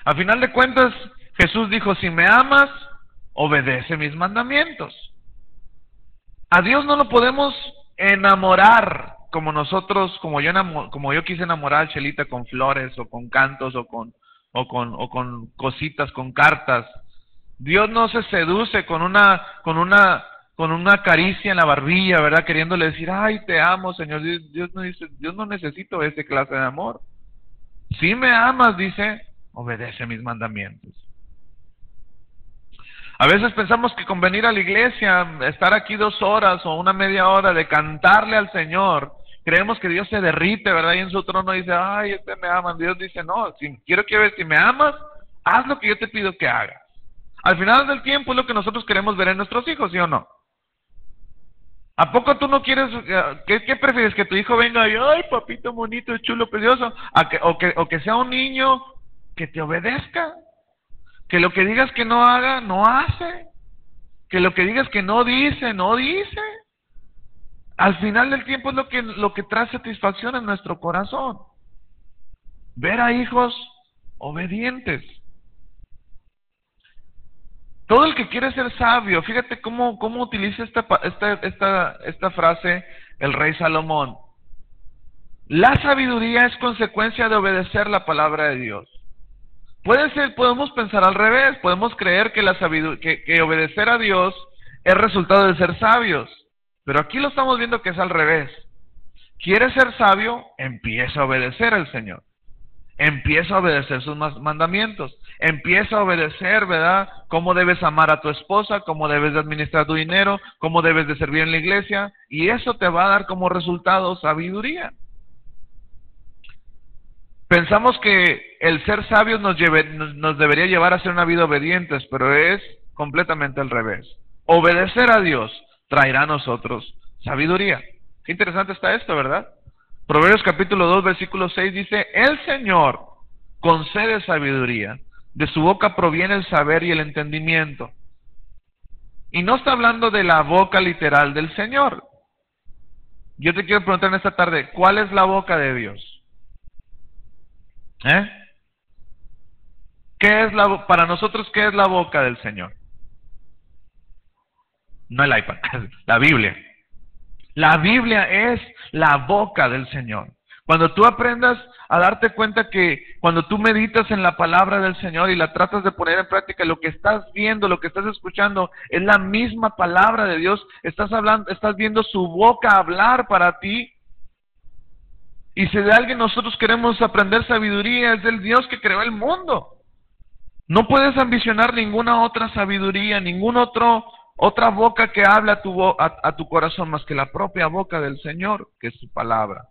A final de cuentas, Jesús dijo, si me amas, obedece mis mandamientos. A Dios no lo podemos enamorar como nosotros, como yo quise enamorar a Chelita con flores, o con cantos, o con cositas, con cartas. Dios no se seduce con una caricia en la barbilla, ¿verdad? Queriéndole decir, ay, te amo, Señor. Dios no necesita esa clase de amor. Si me amas, dice, obedece mis mandamientos. A veces pensamos que con venir a la iglesia, estar aquí 2 horas o una media hora de cantarle al Señor, creemos que Dios se derrite, ¿verdad? Y en su trono dice, ay, me aman. Dios dice, no, si me amas, haz lo que yo te pido que hagas. Al final del tiempo es lo que nosotros queremos ver en nuestros hijos, ¿sí o no? ¿A poco tú no quieres, qué prefieres? ¿Que tu hijo venga y, ay, papito bonito, chulo, precioso? O que sea un niño que te obedezca, que lo que digas que no haga, no hace, que lo que digas que no dice, no dice. Al final del tiempo es lo que trae satisfacción en nuestro corazón. Ver a hijos obedientes. Todo el que quiere ser sabio, fíjate cómo utiliza esta frase el rey Salomón. La sabiduría es consecuencia de obedecer la palabra de Dios. Podemos pensar al revés, podemos creer que obedecer a Dios es resultado de ser sabios. Pero aquí lo estamos viendo que es al revés. ¿Quieres ser sabio? Empieza a obedecer al Señor. Empieza a obedecer sus mandamientos. Empieza a obedecer, ¿verdad? Cómo debes amar a tu esposa, cómo debes de administrar tu dinero, cómo debes de servir en la iglesia. Y eso te va a dar como resultado sabiduría. Pensamos que el ser sabios nos debería llevar a ser una vida obedientes, pero es completamente al revés. Obedecer a Dios traerá a nosotros sabiduría. Qué interesante está esto, ¿verdad? Proverbios capítulo 2, versículo 6 dice, el Señor concede sabiduría, de su boca proviene el saber y el entendimiento. Y no está hablando de la boca literal del Señor. Yo te quiero preguntar en esta tarde, ¿cuál es la boca de Dios? Para nosotros, ¿qué es la boca del Señor? No el iPad, la Biblia. La Biblia es la boca del Señor. Cuando tú aprendas a darte cuenta que cuando tú meditas en la palabra del Señor y la tratas de poner en práctica, lo que estás viendo, lo que estás escuchando, es la misma palabra de Dios. Estás viendo su boca hablar para ti. Y si de alguien nosotros queremos aprender sabiduría, es del Dios que creó el mundo. No puedes ambicionar ninguna otra sabiduría, otra boca que habla a tu corazón más que la propia boca del Señor, que es su palabra.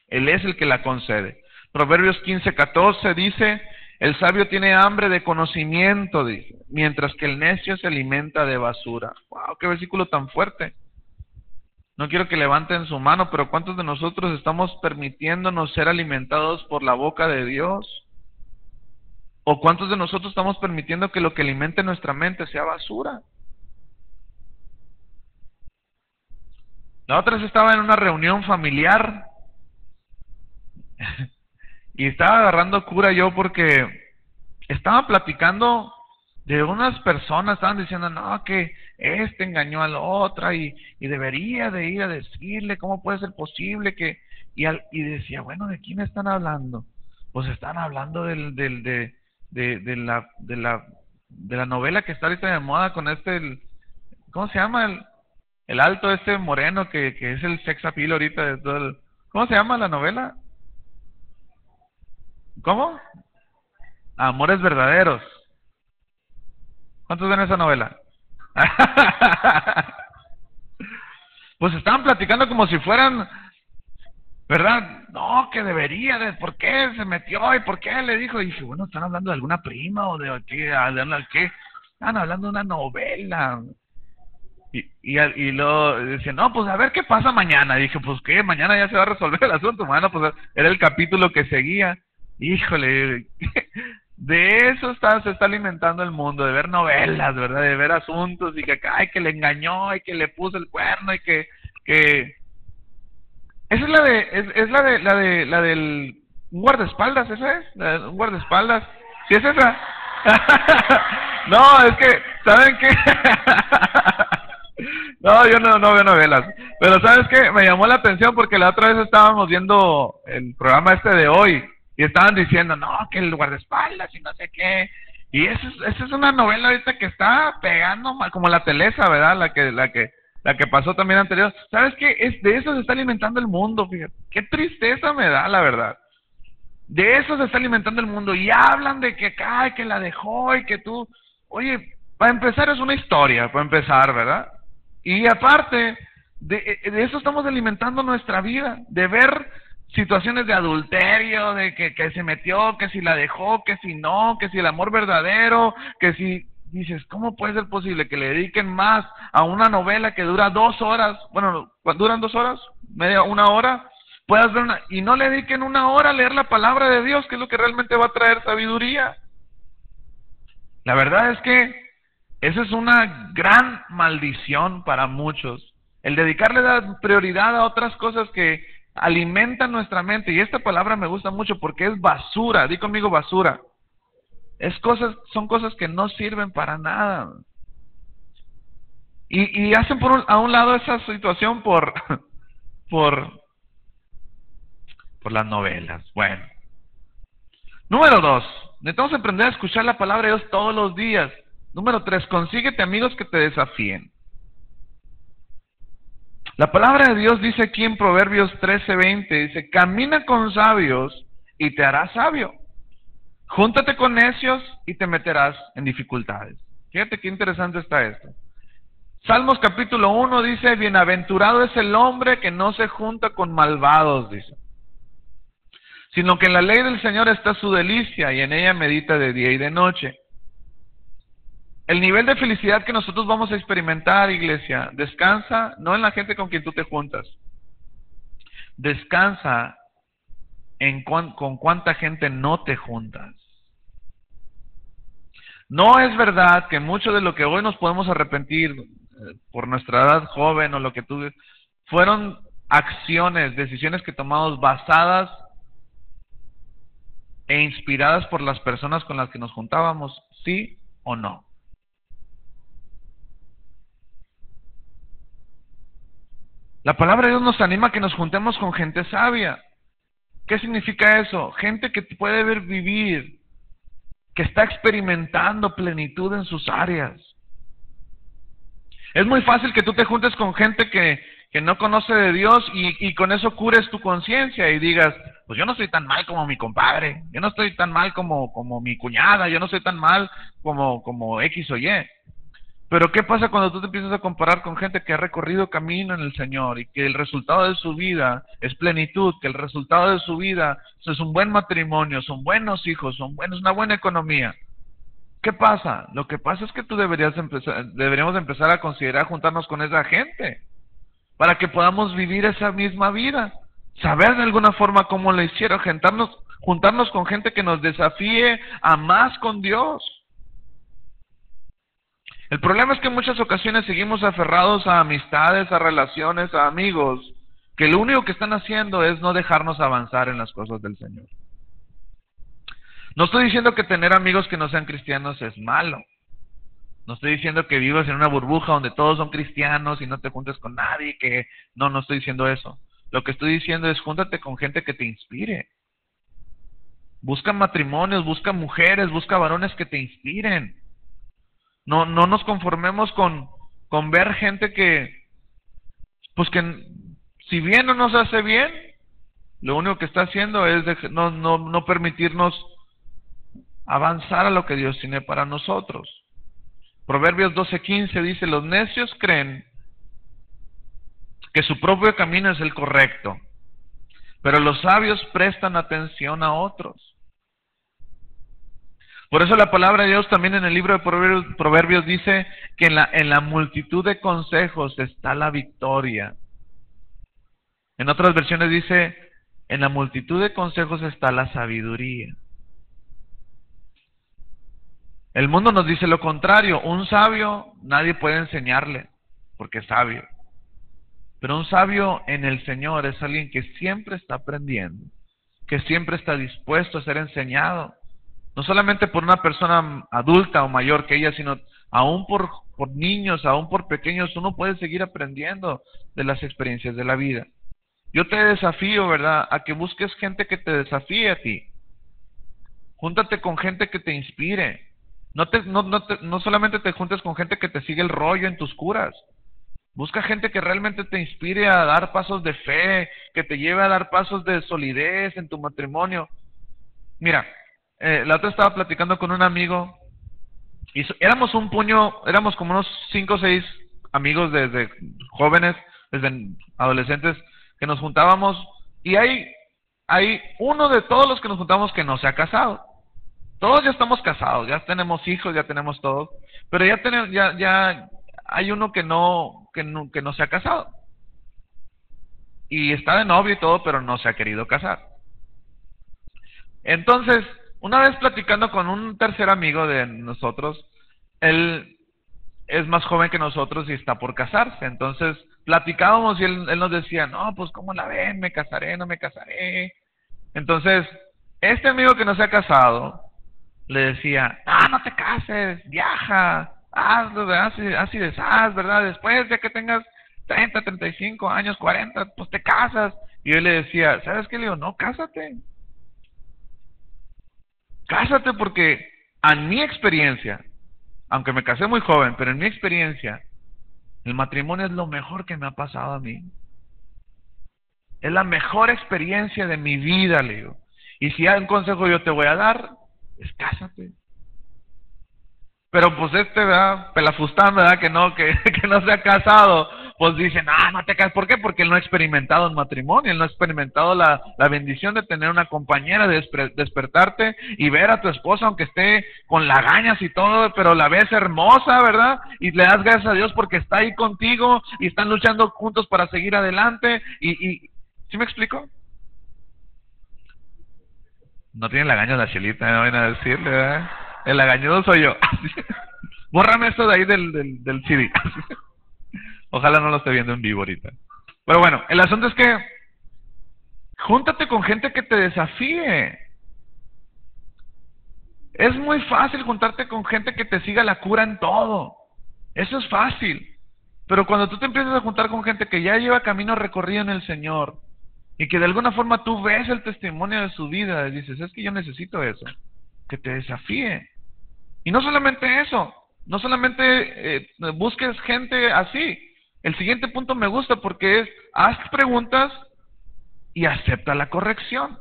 Él es el que la concede. Proverbios 15:14 dice, el sabio tiene hambre de conocimiento, dice, mientras que el necio se alimenta de basura. ¡Wow! ¡Qué versículo tan fuerte! No quiero que levanten su mano, pero ¿cuántos de nosotros estamos permitiéndonos ser alimentados por la boca de Dios? ¿O cuántos de nosotros estamos permitiendo que lo que alimente nuestra mente sea basura? La otra vez estaba en una reunión familiar y estaba agarrando cura yo porque estaba platicando de unas personas, estaban diciendo, no, que engañó a la otra y debería de ir a decirle, ¿cómo puede ser posible que...? Y decía, bueno, ¿de quién están hablando? Pues están hablando de la novela que está ahorita de moda con ¿cómo se llama? El alto moreno que es el sex appeal ahorita de todo el... ¿Cómo se llama la novela? ¿Cómo? Amores verdaderos. ¿Cuántos ven esa novela? Pues estaban platicando como si fueran, ¿verdad? No, que debería de, ¿por qué se metió y por qué le dijo? Y dije, bueno, ¿están hablando de alguna prima o de qué? Están hablando de una novela. Y luego decían, no, pues a ver qué pasa mañana. Y dije, pues qué, mañana ya se va a resolver el asunto, bueno, pues era el capítulo que seguía. Híjole, de eso se está alimentando el mundo, de ver novelas, ¿verdad? De ver asuntos y que le engañó y que le puso el cuerno y que esa es la del un guardaespaldas, ¿esa es? Un guardaespaldas. ¿Sí es esa? No, es que, ¿saben qué? No, yo no veo novelas. Pero ¿sabes qué? Me llamó la atención porque la otra vez estábamos viendo el programa de hoy y estaban diciendo, no, que el guardaespaldas y no sé qué. Y esa es una novela ahorita que está pegando como la Telesa, ¿verdad? La que pasó también anterior. ¿Sabes qué? De eso se está alimentando el mundo, fíjate. Qué tristeza me da, la verdad. De eso se está alimentando el mundo. Y hablan de que la dejó y que tú... Oye, para empezar es una historia, para empezar, ¿verdad? Y aparte, de eso estamos alimentando nuestra vida. De ver situaciones de adulterio, de que se metió, que si la dejó, que si no, que si el amor verdadero, que si... dices, ¿cómo puede ser posible que le dediquen más a una novela que dura 2 horas? Bueno, ¿duran 2 horas? ¿Una hora? Puedas ver y no le dediquen 1 hora a leer la palabra de Dios, que es lo que realmente va a traer sabiduría. La verdad es que esa es una gran maldición para muchos. El dedicarle la prioridad a otras cosas que alimentan nuestra mente. Y esta palabra me gusta mucho porque es basura. Di conmigo basura. Son cosas que no sirven para nada. Y hacen a un lado esa situación por las novelas. Bueno. Número 2. Necesitamos aprender a escuchar la palabra de Dios todos los días. Número 3. Consíguete amigos que te desafíen. La palabra de Dios dice aquí en Proverbios 13:20, dice, camina con sabios y te harás sabio. Júntate con necios y te meterás en dificultades. Fíjate qué interesante está esto. Salmos capítulo 1 dice, bienaventurado es el hombre que no se junta con malvados, dice, sino que en la ley del Señor está su delicia y en ella medita de día y de noche. El nivel de felicidad que nosotros vamos a experimentar, iglesia, descansa no en la gente con quien tú te juntas. Descansa con cuánta gente no te juntas. No es verdad que mucho de lo que hoy nos podemos arrepentir por nuestra edad joven o lo que tú... fueron acciones, decisiones que tomamos basadas e inspiradas por las personas con las que nos juntábamos, ¿sí o no? La palabra de Dios nos anima a que nos juntemos con gente sabia. ¿Qué significa eso? Gente que puede vivir, que está experimentando plenitud en sus áreas. Es muy fácil que tú te juntes con gente que no conoce de Dios y con eso cures tu conciencia y digas, pues yo no estoy tan mal como mi compadre, yo no estoy tan mal como mi cuñada, yo no estoy tan mal como X o Y. Pero ¿qué pasa cuando tú te empiezas a comparar con gente que ha recorrido camino en el Señor y que el resultado de su vida es plenitud, que el resultado de su vida es un buen matrimonio, son buenos hijos, es una buena economía? ¿Qué pasa? Lo que pasa es que deberíamos empezar a considerar juntarnos con esa gente para que podamos vivir esa misma vida, saber de alguna forma cómo lo hicieron, juntarnos con gente que nos desafíe a más con Dios. El problema es que en muchas ocasiones seguimos aferrados a amistades, a relaciones, a amigos, que lo único que están haciendo es no dejarnos avanzar en las cosas del Señor. No estoy diciendo que tener amigos que no sean cristianos es malo. No estoy diciendo que vivas en una burbuja donde todos son cristianos y no te juntes con nadie, no estoy diciendo eso. Lo que estoy diciendo es júntate con gente que te inspire. Busca matrimonios, busca mujeres, busca varones que te inspiren. No nos conformemos con ver gente que si bien no nos hace bien, lo único que está haciendo es no permitirnos avanzar a lo que Dios tiene para nosotros. Proverbios 12:15 dice, los necios creen que su propio camino es el correcto, pero los sabios prestan atención a otros. Por eso la palabra de Dios también en el libro de Proverbios dice que en la multitud de consejos está la victoria. En otras versiones dice, en la multitud de consejos está la sabiduría. El mundo nos dice lo contrario. Un sabio nadie puede enseñarle porque es sabio. Pero un sabio en el Señor es alguien que siempre está aprendiendo, que siempre está dispuesto a ser enseñado. No solamente por una persona adulta o mayor que ella, sino aún por niños, aún por pequeños, uno puede seguir aprendiendo de las experiencias de la vida. Yo te desafío, ¿verdad?, a que busques gente que te desafíe a ti. Júntate con gente que te inspire. No solamente te juntes con gente que te sigue el rollo en tus curas. Busca gente que realmente te inspire a dar pasos de fe, que te lleve a dar pasos de solidez en tu matrimonio. Mira, la otra estaba platicando con un amigo y éramos como unos 5 o 6 amigos desde jóvenes, desde adolescentes, que nos juntábamos y hay uno de todos los que nos juntamos que no se ha casado. todos ya estamos casados, ya tenemos hijos, ya tenemos todo, pero ya hay uno que no se ha casado. Y está de novio y todo, pero no se ha querido casar. Entonces, una vez platicando con un tercer amigo de nosotros, él es más joven que nosotros y está por casarse. Entonces, platicábamos y él nos decía, no, pues ¿cómo la ven? ¿Me casaré? ¿No me casaré? Entonces, este amigo que no se ha casado, le decía, no te cases, viaja, hazlo, así deshaz, ¿verdad? Después de que tengas 30, 35 años, 40, pues te casas. Y yo le decía, ¿sabes qué? Le digo, no, cásate. Cásate porque en mi experiencia, aunque me casé muy joven, pero en mi experiencia, el matrimonio es lo mejor que me ha pasado a mí. Es la mejor experiencia de mi vida, le digo. Y si hay un consejo yo te voy a dar, es cásate. Pero pues ¿verdad? Pelafustán, ¿verdad? Que no se ha casado, pues dice, no te cases. ¿Por qué? Porque él no ha experimentado un matrimonio, él no ha experimentado la bendición de tener una compañera, de despertarte y ver a tu esposa, aunque esté con lagañas y todo, pero la ves hermosa, ¿verdad? Y le das gracias a Dios porque está ahí contigo y están luchando juntos para seguir adelante. ¿Sí me explico? No tiene lagañas la Chelita, me van a decirle, ¿verdad? El lagañudo soy yo. Bórrame esto de ahí del CD. Ojalá no lo esté viendo en vivo ahorita. Pero bueno, el asunto es que júntate con gente que te desafíe. Es muy fácil juntarte con gente que te siga la cura en todo. Eso es fácil. Pero cuando tú te empiezas a juntar con gente que ya lleva camino recorrido en el Señor y que de alguna forma tú ves el testimonio de su vida y dices, es que yo necesito eso, que te desafíe. Y no solamente eso, no solamente busques gente así. El siguiente punto me gusta porque es, haz preguntas y acepta la corrección.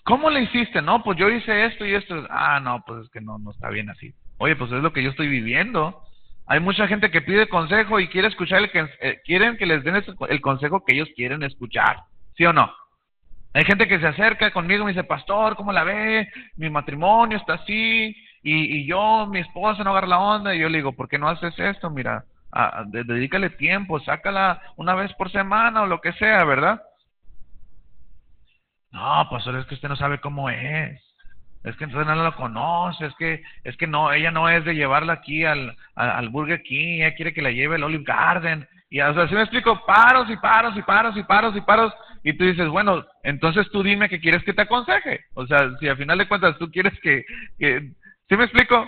¿Cómo le hiciste? No, pues yo hice esto y esto. No, pues es que no está bien así. Oye, pues es lo que yo estoy viviendo. Hay mucha gente que pide consejo y quiere escuchar quieren que les den el consejo que ellos quieren escuchar. ¿Sí o no? Hay gente que se acerca conmigo y me dice, pastor, ¿cómo la ve? Mi matrimonio está así, y mi esposa no agarra la onda. Y yo le digo, ¿por qué no haces esto? Mira, dedícale tiempo, sácala una vez por semana o lo que sea, ¿verdad? No, pastor, es que usted no sabe cómo es. Es que entonces no lo conoce, es que no, ella no es de llevarla aquí al Burger King, ella quiere que la lleve al Olive Garden. Y o sea, si me explico, paros, y tú dices, bueno, entonces tú dime qué quieres que te aconseje. O sea, si al final de cuentas tú quieres ¿sí me explico?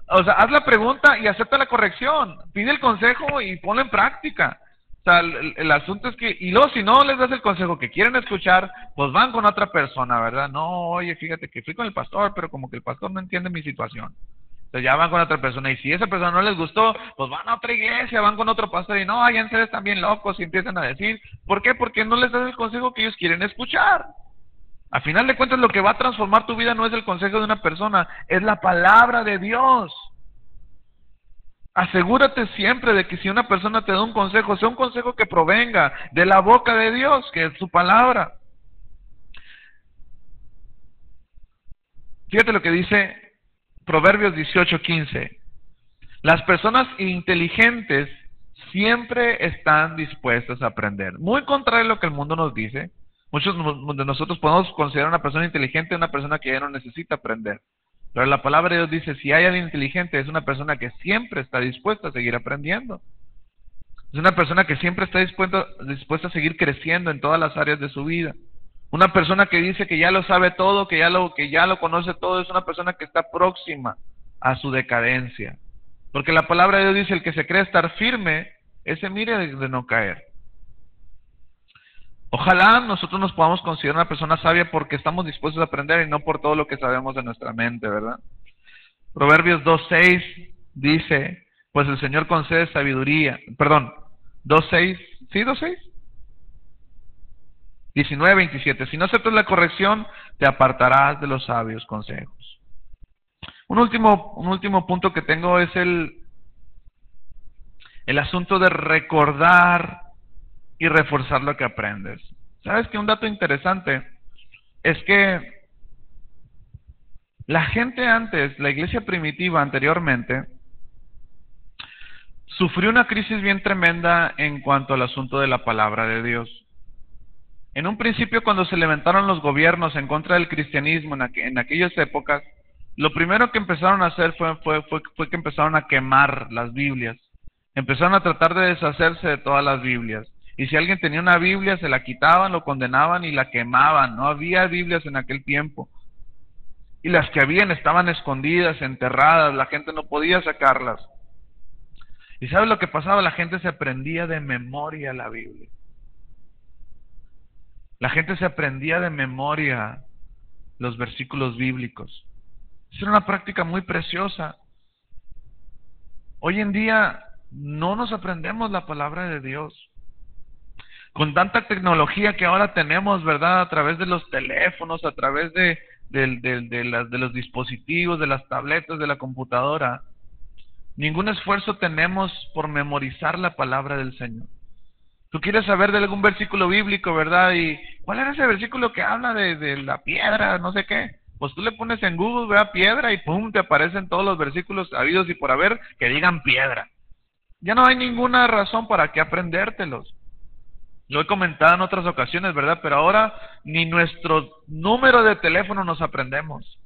O sea, haz la pregunta y acepta la corrección, pide el consejo y ponlo en práctica. O sea, el asunto es que, y luego si no les das el consejo que quieren escuchar, pues van con otra persona, ¿verdad? No, oye, fíjate que fui con el pastor, pero como que el pastor no entiende mi situación. Entonces ya van con otra persona, y si esa persona no les gustó, pues van a otra iglesia, van con otro pastor, y no, allá en serio están bien locos, y empiezan a decir, ¿por qué? Porque no les das el consejo que ellos quieren escuchar. A final de cuentas, lo que va a transformar tu vida no es el consejo de una persona, es la palabra de Dios. Asegúrate siempre de que si una persona te da un consejo, sea un consejo que provenga de la boca de Dios, que es su palabra. Fíjate lo que dice Proverbios 18:15. Las personas inteligentes siempre están dispuestas a aprender. Muy contrario a lo que el mundo nos dice. Muchos de nosotros podemos considerar a una persona inteligente una persona que ya no necesita aprender. Pero la palabra de Dios dice, si hay alguien inteligente, es una persona que siempre está dispuesta a seguir aprendiendo. Es una persona que siempre está dispuesta a seguir creciendo en todas las áreas de su vida. Una persona que dice que ya lo sabe todo, que ya lo conoce todo, es una persona que está próxima a su decadencia. Porque la palabra de Dios dice, el que se cree estar firme, ese mire de no caer. Ojalá nosotros nos podamos considerar una persona sabia porque estamos dispuestos a aprender y no por todo lo que sabemos de nuestra mente, ¿verdad? Proverbios 2:6 dice, pues el Señor concede sabiduría. Perdón, 2:6, ¿sí 2:6? 19:27. Si no aceptas la corrección, te apartarás de los sabios consejos. Un último punto que tengo es el asunto de recordar y reforzar lo que aprendes. ¿Sabes que un dato interesante? es que la gente antes, la iglesia primitiva anteriormente, sufrió una crisis bien tremenda en cuanto al asunto de la palabra de Dios. En un principio, cuando se levantaron los gobiernos en contra del cristianismo en aquellas épocas, lo primero que empezaron a hacer fue que empezaron a quemar las Biblias. Empezaron a tratar de deshacerse de todas las Biblias. Y si alguien tenía una Biblia, se la quitaban, lo condenaban y la quemaban. No había Biblias en aquel tiempo. Y las que habían estaban escondidas, enterradas, la gente no podía sacarlas. ¿Y sabes lo que pasaba? La gente se aprendía de memoria la Biblia. La gente se aprendía de memoria los versículos bíblicos. Es una práctica muy preciosa. Hoy en día no nos aprendemos la palabra de Dios. Con tanta tecnología que ahora tenemos, ¿verdad? A través de los teléfonos, a través de los dispositivos, de las tabletas, de la computadora, ningún esfuerzo tenemos por memorizar la palabra del Señor. Tú quieres saber de algún versículo bíblico, ¿verdad? ¿Y cuál era ese versículo que habla de la piedra, no sé qué? Pues tú le pones en Google, vea piedra, y pum, te aparecen todos los versículos habidos y por haber que digan piedra. Ya no hay ninguna razón para que aprendértelos. Lo he comentado en otras ocasiones, ¿verdad? Pero ahora ni nuestro número de teléfono nos aprendemos.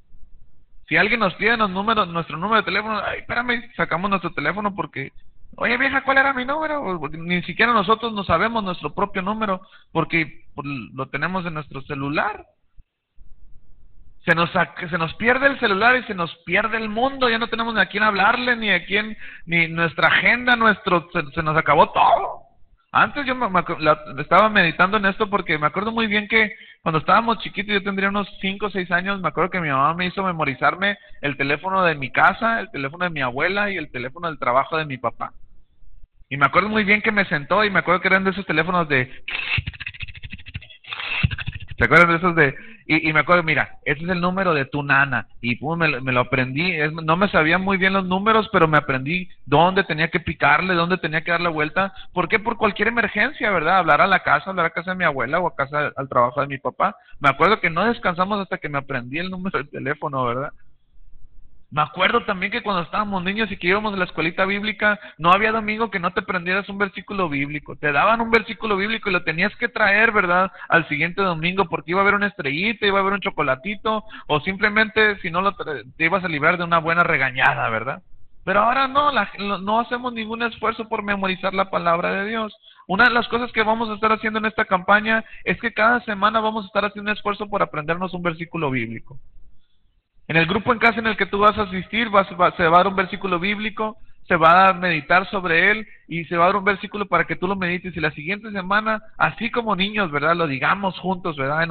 Si alguien nos pide nuestro número de teléfono, ay, espérame, sacamos nuestro teléfono porque, oye vieja, ¿cuál era mi número? Ni siquiera nosotros no sabemos nuestro propio número porque lo tenemos en nuestro celular. Se nos pierde el celular y se nos pierde el mundo. Ya no tenemos ni a quién hablarle, ni nuestra agenda, se nos acabó todo. Antes yo estaba meditando en esto porque me acuerdo muy bien que cuando estábamos chiquitos, yo tendría unos 5 o 6 años, me acuerdo que mi mamá me hizo memorizarme el teléfono de mi casa, el teléfono de mi abuela y el teléfono del trabajo de mi papá. Y me acuerdo muy bien que me sentó y me acuerdo que eran de esos teléfonos de... ¿Te acuerdas de esos de...? Y me acuerdo, mira, este es el número de tu nana. Y pum, me lo aprendí. No me sabía muy bien los números, pero me aprendí dónde tenía que picarle, dónde tenía que dar la vuelta. ¿Por qué? Por cualquier emergencia, ¿verdad? Hablar a casa de mi abuela o a casa al trabajo de mi papá. Me acuerdo que no descansamos hasta que me aprendí el número del teléfono, ¿verdad? Me acuerdo también que cuando estábamos niños y que íbamos a la escuelita bíblica, no había domingo que no te aprendieras un versículo bíblico. Te daban un versículo bíblico y lo tenías que traer, ¿verdad?, al siguiente domingo, porque iba a haber una estrellita, iba a haber un chocolatito, o simplemente, si no, te ibas a librar de una buena regañada, ¿verdad? Pero ahora no hacemos ningún esfuerzo por memorizar la palabra de Dios. Una de las cosas que vamos a estar haciendo en esta campaña es que cada semana vamos a estar haciendo un esfuerzo por aprendernos un versículo bíblico. En el grupo en casa en el que tú vas a asistir, se va a dar un versículo bíblico, se va a meditar sobre él y se va a dar un versículo para que tú lo medites. Y la siguiente semana, así como niños, ¿verdad?, lo digamos juntos, ¿verdad?,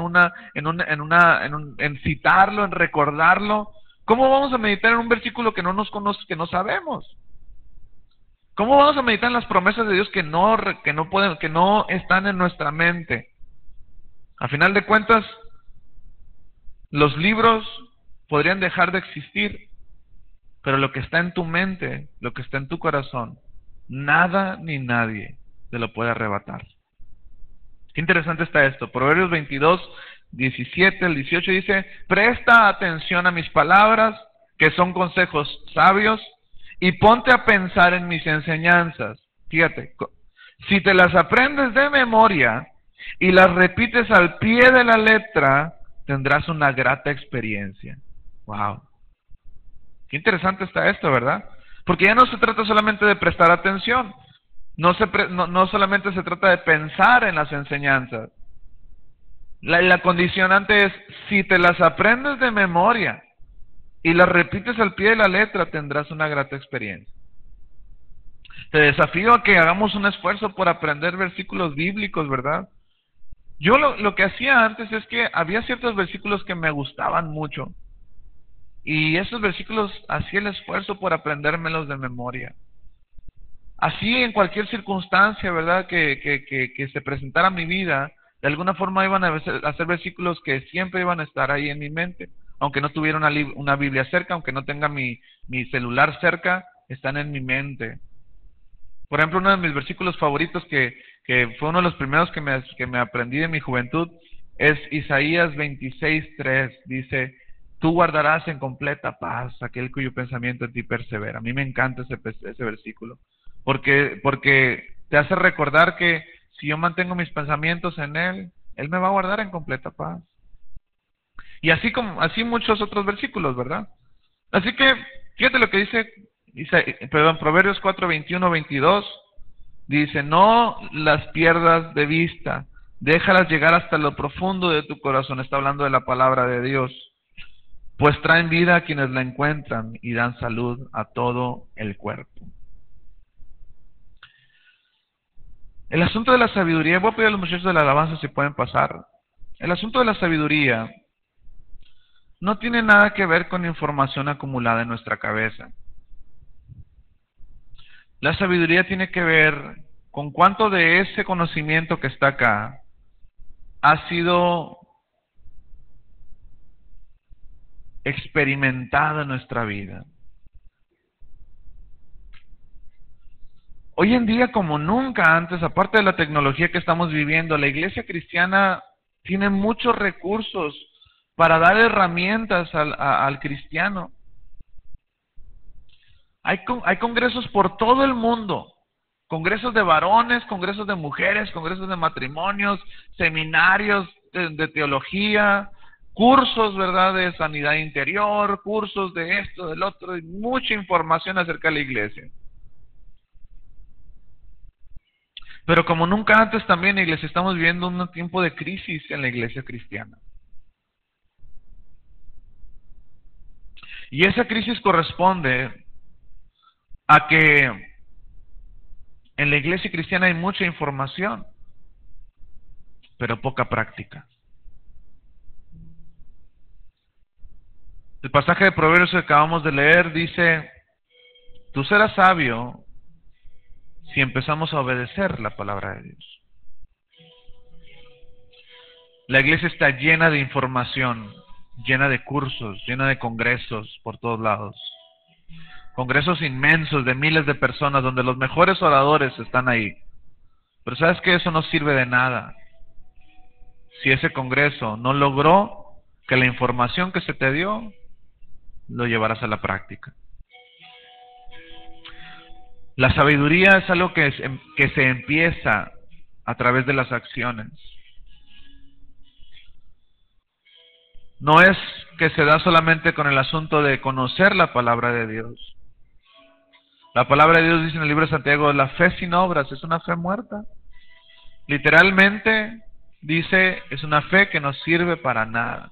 en citarlo, en recordarlo. ¿Cómo vamos a meditar en un versículo que no nos conoce, que no sabemos? ¿Cómo vamos a meditar en las promesas de Dios que no están en nuestra mente? A final de cuentas, los libros podrían dejar de existir, pero lo que está en tu mente, lo que está en tu corazón, nada ni nadie te lo puede arrebatar. Qué interesante está esto. Proverbios 22, 17 al 18 dice: presta atención a mis palabras, que son consejos sabios, y ponte a pensar en mis enseñanzas. Fíjate, si te las aprendes de memoria y las repites al pie de la letra, tendrás una grata experiencia. Wow. Qué interesante está esto, ¿verdad? Porque ya no se trata solamente de prestar atención. No solamente se trata de pensar en las enseñanzas. La condicionante es, si te las aprendes de memoria y las repites al pie de la letra, tendrás una grata experiencia. Te desafío a que hagamos un esfuerzo por aprender versículos bíblicos, ¿verdad? Yo lo que hacía antes es que había ciertos versículos que me gustaban mucho. Y esos versículos hacía el esfuerzo por aprendérmelos de memoria. Así en cualquier circunstancia, ¿verdad?, que se presentara en mi vida, de alguna forma iban a ser versículos que siempre iban a estar ahí en mi mente. Aunque no tuviera una Biblia cerca, aunque no tenga mi celular cerca, están en mi mente. Por ejemplo, uno de mis versículos favoritos, que fue uno de los primeros que me aprendí de mi juventud, es Isaías 26:3. Dice, tú guardarás en completa paz aquel cuyo pensamiento en ti persevera. A mí me encanta ese versículo, porque te hace recordar que si yo mantengo mis pensamientos en Él me va a guardar en completa paz. Y así muchos otros versículos, ¿verdad? Así que, fíjate lo que dice, Proverbios 4:21-22. Dice, no las pierdas de vista, déjalas llegar hasta lo profundo de tu corazón. Está hablando de la palabra de Dios. Pues traen vida a quienes la encuentran y dan salud a todo el cuerpo. El asunto de la sabiduría, voy a pedir a los muchachos de la alabanza si pueden pasar. El asunto de la sabiduría no tiene nada que ver con información acumulada en nuestra cabeza. La sabiduría tiene que ver con cuánto de ese conocimiento que está acá ha sido experimentado en nuestra vida. Hoy en día, como nunca antes, aparte de la tecnología que estamos viviendo, la iglesia cristiana tiene muchos recursos para dar herramientas al cristiano. Hay congresos por todo el mundo, congresos de varones, congresos de mujeres, congresos de matrimonios, seminarios de teología, cursos, ¿verdad?, de sanidad interior, cursos de esto, del otro, y mucha información acerca de la iglesia. Pero como nunca antes también, iglesia, estamos viviendo un tiempo de crisis en la iglesia cristiana. Y esa crisis corresponde a que en la iglesia cristiana hay mucha información, pero poca práctica. El pasaje de Proverbios que acabamos de leer dice, tú serás sabio si empezamos a obedecer la palabra de Dios. La iglesia está llena de información, llena de cursos, llena de congresos por todos lados. Congresos inmensos de miles de personas donde los mejores oradores están ahí. Pero ¿sabes qué? Eso no sirve de nada si ese congreso no logró que la información que se te dio lo llevaras a la práctica. La sabiduría es algo que se empieza a través de las acciones. No es que se da solamente con el asunto de conocer la palabra de Dios. La palabra de Dios dice en el libro de Santiago, la fe sin obras es una fe muerta. Literalmente dice, es una fe que no sirve para nada.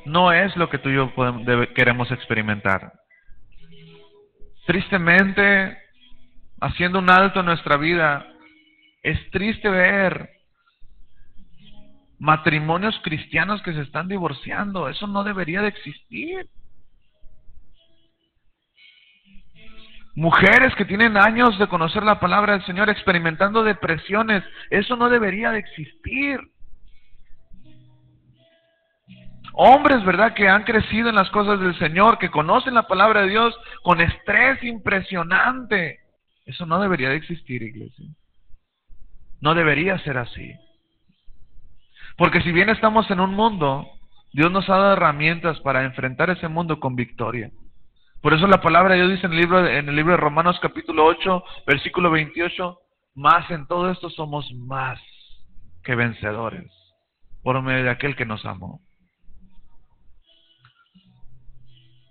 No es lo que tú y yo queremos experimentar. Tristemente, haciendo un alto en nuestra vida, es triste ver matrimonios cristianos que se están divorciando. Eso no debería de existir. Mujeres que tienen años de conocer la palabra del Señor experimentando depresiones. Eso no debería de existir. Hombres, ¿verdad?, que han crecido en las cosas del Señor, que conocen la palabra de Dios con estrés impresionante. Eso no debería de existir, iglesia. No debería ser así. Porque si bien estamos en un mundo, Dios nos ha dado herramientas para enfrentar ese mundo con victoria. Por eso la palabra de Dios dice en el libro de Romanos capítulo 8, versículo 28, más en todo esto somos más que vencedores, por medio de aquel que nos amó.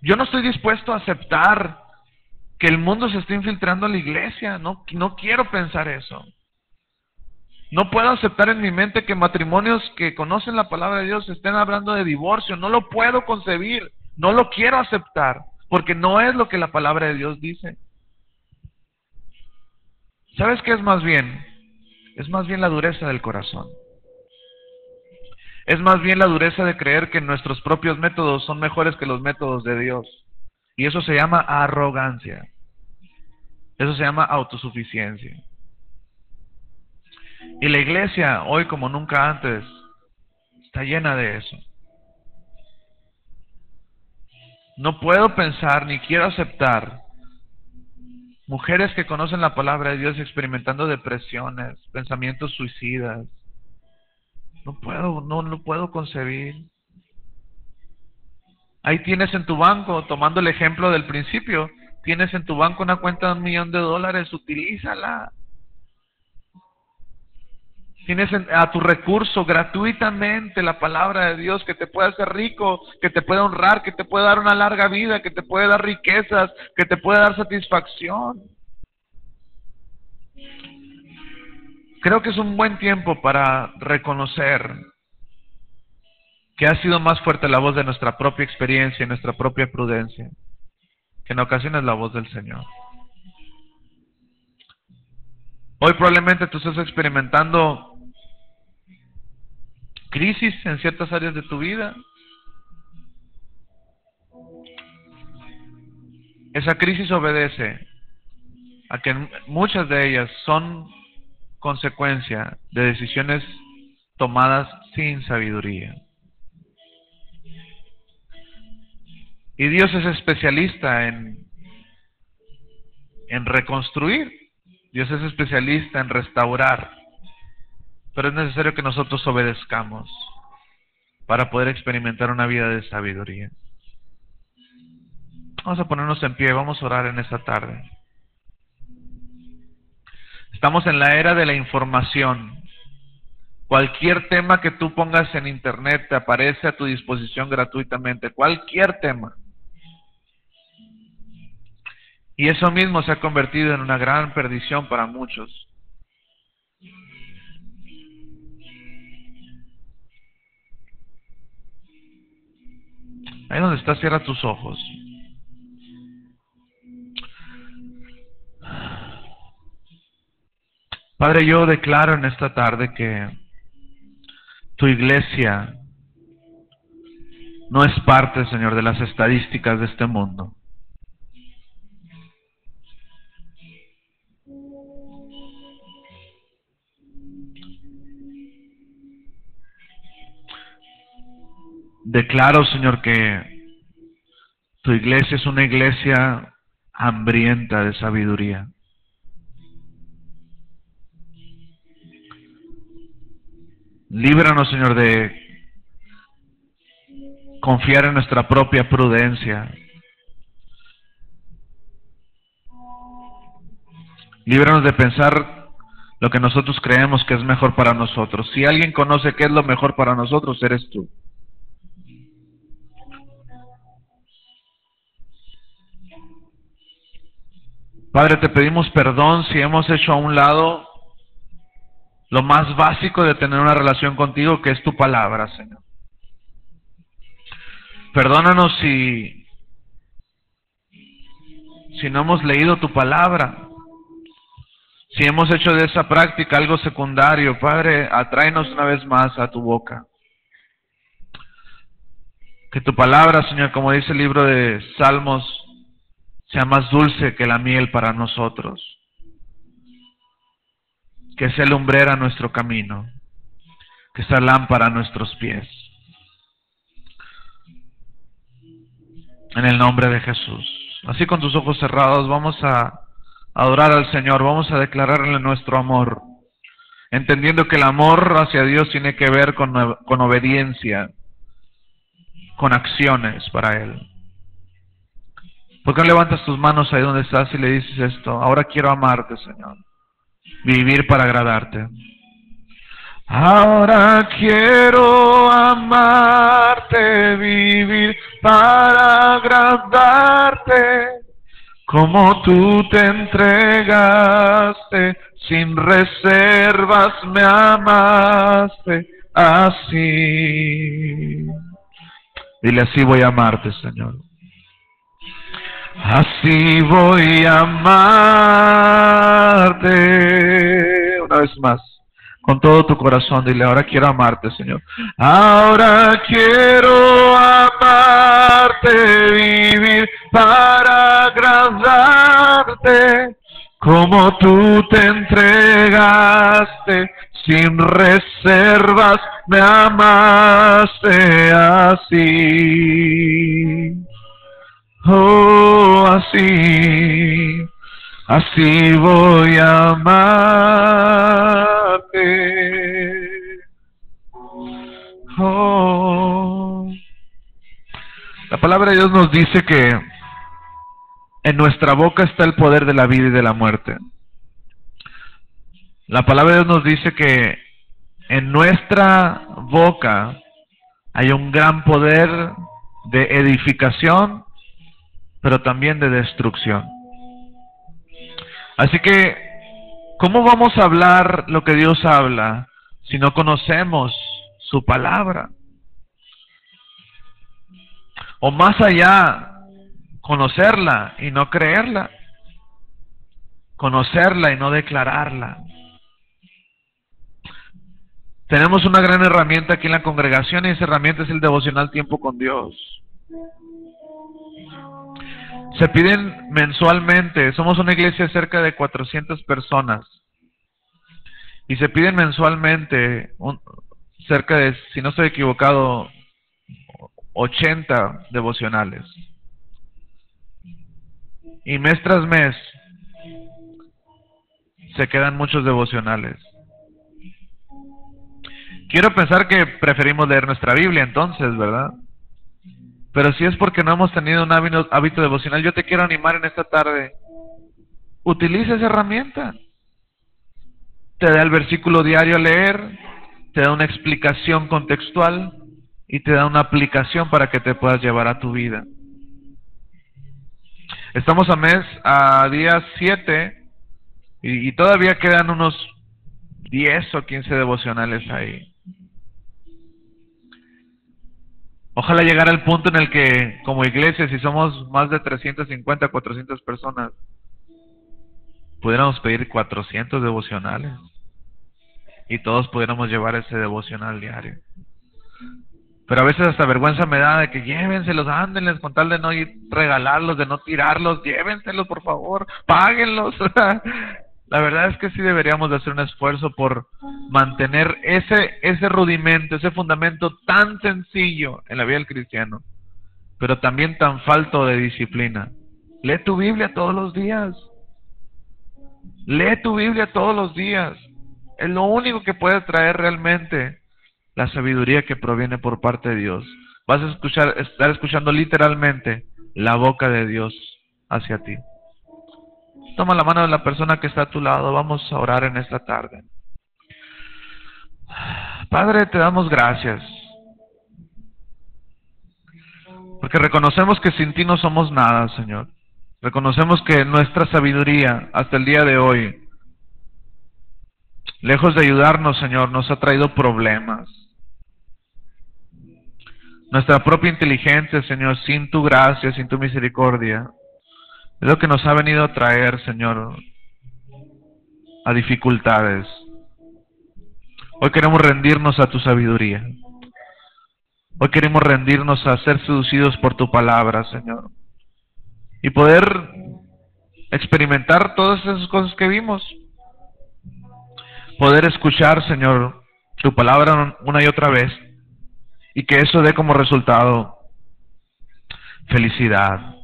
Yo no estoy dispuesto a aceptar que el mundo se esté infiltrando en la iglesia. No quiero pensar eso. No puedo aceptar en mi mente que matrimonios que conocen la palabra de Dios estén hablando de divorcio. No lo puedo concebir. No lo quiero aceptar. Porque no es lo que la palabra de Dios dice. ¿Sabes qué es más bien? Es más bien la dureza del corazón. Es más bien la dureza de creer que nuestros propios métodos son mejores que los métodos de Dios. Y eso se llama arrogancia. Eso se llama autosuficiencia. Y la iglesia, hoy como nunca antes, está llena de eso. No puedo pensar ni quiero aceptar mujeres que conocen la palabra de Dios experimentando depresiones, pensamientos suicidas, no lo puedo concebir. Ahí tienes en tu banco, tomando el ejemplo del principio, tienes en tu banco una cuenta de $1,000,000, utilízala. Tienes a tu recurso gratuitamente la palabra de Dios que te puede hacer rico, que te puede honrar, que te puede dar una larga vida, que te puede dar riquezas, que te puede dar satisfacción. Creo que es un buen tiempo para reconocer que ha sido más fuerte la voz de nuestra propia experiencia y nuestra propia prudencia, que en ocasiones la voz del Señor. Hoy probablemente tú estás experimentando crisis en ciertas áreas de tu vida. Esa crisis obedece a que muchas de ellas son consecuencia de decisiones tomadas sin sabiduría. Y Dios es especialista en reconstruir. Dios es especialista en restaurar. Pero es necesario que nosotros obedezcamos para poder experimentar una vida de sabiduría. Vamos a ponernos en pie, vamos a orar en esta tarde. Estamos en la era de la información. Cualquier tema que tú pongas en internet te aparece a tu disposición gratuitamente. Cualquier tema. Y eso mismo se ha convertido en una gran perdición para muchos. Ahí donde estás, cierra tus ojos. Padre, yo declaro en esta tarde que tu iglesia no es parte, Señor, de las estadísticas de este mundo. Declaro, Señor, que tu iglesia es una iglesia hambrienta de sabiduría. Líbranos, Señor, de confiar en nuestra propia prudencia. Líbranos de pensar lo que nosotros creemos que es mejor para nosotros. Si alguien conoce qué es lo mejor para nosotros, eres tú. Padre, te pedimos perdón si hemos hecho a un lado lo más básico de tener una relación contigo, que es tu palabra, Señor. Perdónanos si no hemos leído tu palabra, si hemos hecho de esa práctica algo secundario. Padre, atráenos una vez más a tu boca. Que tu palabra, Señor, como dice el libro de Salmos, sea más dulce que la miel para nosotros. Que sea lumbrera nuestro camino, que sea lámpara a nuestros pies. En el nombre de Jesús. Así con tus ojos cerrados vamos a adorar al Señor, vamos a declararle nuestro amor, entendiendo que el amor hacia Dios tiene que ver con obediencia, con acciones para Él. ¿Por qué no levantas tus manos ahí donde estás y le dices esto? Ahora quiero amarte, Señor. Vivir para agradarte. Ahora quiero amarte, vivir para agradarte, como tú te entregaste, sin reservas me amaste, así. Dile, así voy a amarte, Señor. Así voy a amarte. Una vez más, con todo tu corazón, dile, ahora quiero amarte, Señor. Ahora quiero amarte, vivir para agradarte, como tú te entregaste, sin reservas me amaste, así. Oh, así, así voy a amarte. palabra de Dios nos dice que en nuestra boca está el poder de la vida y de la muerte. La palabra de Dios nos dice que en nuestra boca hay un gran poder de edificación, pero también de destrucción. Así que, ¿cómo vamos a hablar lo que Dios habla si no conocemos su palabra? O más allá, conocerla y no creerla. Conocerla y no declararla. Tenemos una gran herramienta aquí en la congregación y esa herramienta es el devocional Tiempo con Dios. Se piden mensualmente, somos una iglesia de cerca de 400 personas y se piden mensualmente cerca de, si no estoy equivocado, 80 devocionales. Y mes tras mes se quedan muchos devocionales. Quiero pensar que preferimos leer nuestra Biblia entonces, ¿verdad? Pero si es porque no hemos tenido un hábito devocional, yo te quiero animar en esta tarde. Utiliza esa herramienta. Te da el versículo diario a leer, te da una explicación contextual y te da una aplicación para que te puedas llevar a tu vida. Estamos a día 7 y todavía quedan unos 10 o 15 devocionales ahí. Ojalá llegara el punto en el que, como iglesia, si somos más de 350, 400 personas, pudiéramos pedir 400 devocionales y todos pudiéramos llevar ese devocional diario. Pero a veces hasta vergüenza me da de que llévenselos, ándenles, con tal de no regalarlos, de no tirarlos, llévenselos por favor, páguenlos. La verdad es que sí deberíamos de hacer un esfuerzo por mantener ese rudimento, ese fundamento tan sencillo en la vida del cristiano, pero también tan falto de disciplina. Lee tu Biblia todos los días. Lee tu Biblia todos los días. Es lo único que puede traer realmente la sabiduría que proviene por parte de Dios. Vas a estar escuchando literalmente la boca de Dios hacia ti. Toma la mano de la persona que está a tu lado. Vamos a orar en esta tarde. Padre, te damos gracias, porque reconocemos que sin ti no somos nada, Señor. Reconocemos que nuestra sabiduría hasta el día de hoy, lejos de ayudarnos, Señor, nos ha traído problemas. Nuestra propia inteligencia, Señor, sin tu gracia, sin tu misericordia, es lo que nos ha venido a traer, Señor, a dificultades. Hoy queremos rendirnos a tu sabiduría. Hoy queremos rendirnos a ser seducidos por tu palabra, Señor. Y poder experimentar todas esas cosas que vimos. Poder escuchar, Señor, tu palabra una y otra vez. Y que eso dé como resultado felicidad,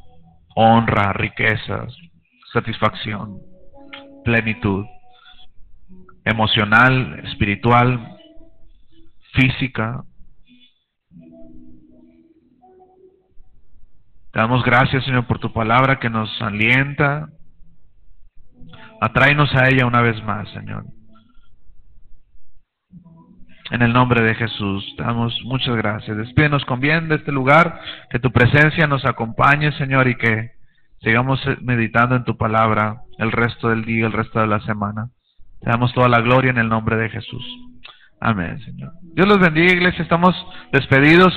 honra, riquezas, satisfacción, plenitud, emocional, espiritual, física. Te damos gracias, Señor, por tu palabra que nos alienta. Atráenos a ella una vez más, Señor. En el nombre de Jesús, te damos muchas gracias. Despídenos con bien de este lugar, que tu presencia nos acompañe, Señor, y que sigamos meditando en tu palabra el resto del día, el resto de la semana. Te damos toda la gloria en el nombre de Jesús. Amén, Señor. Dios los bendiga, iglesia. Estamos despedidos.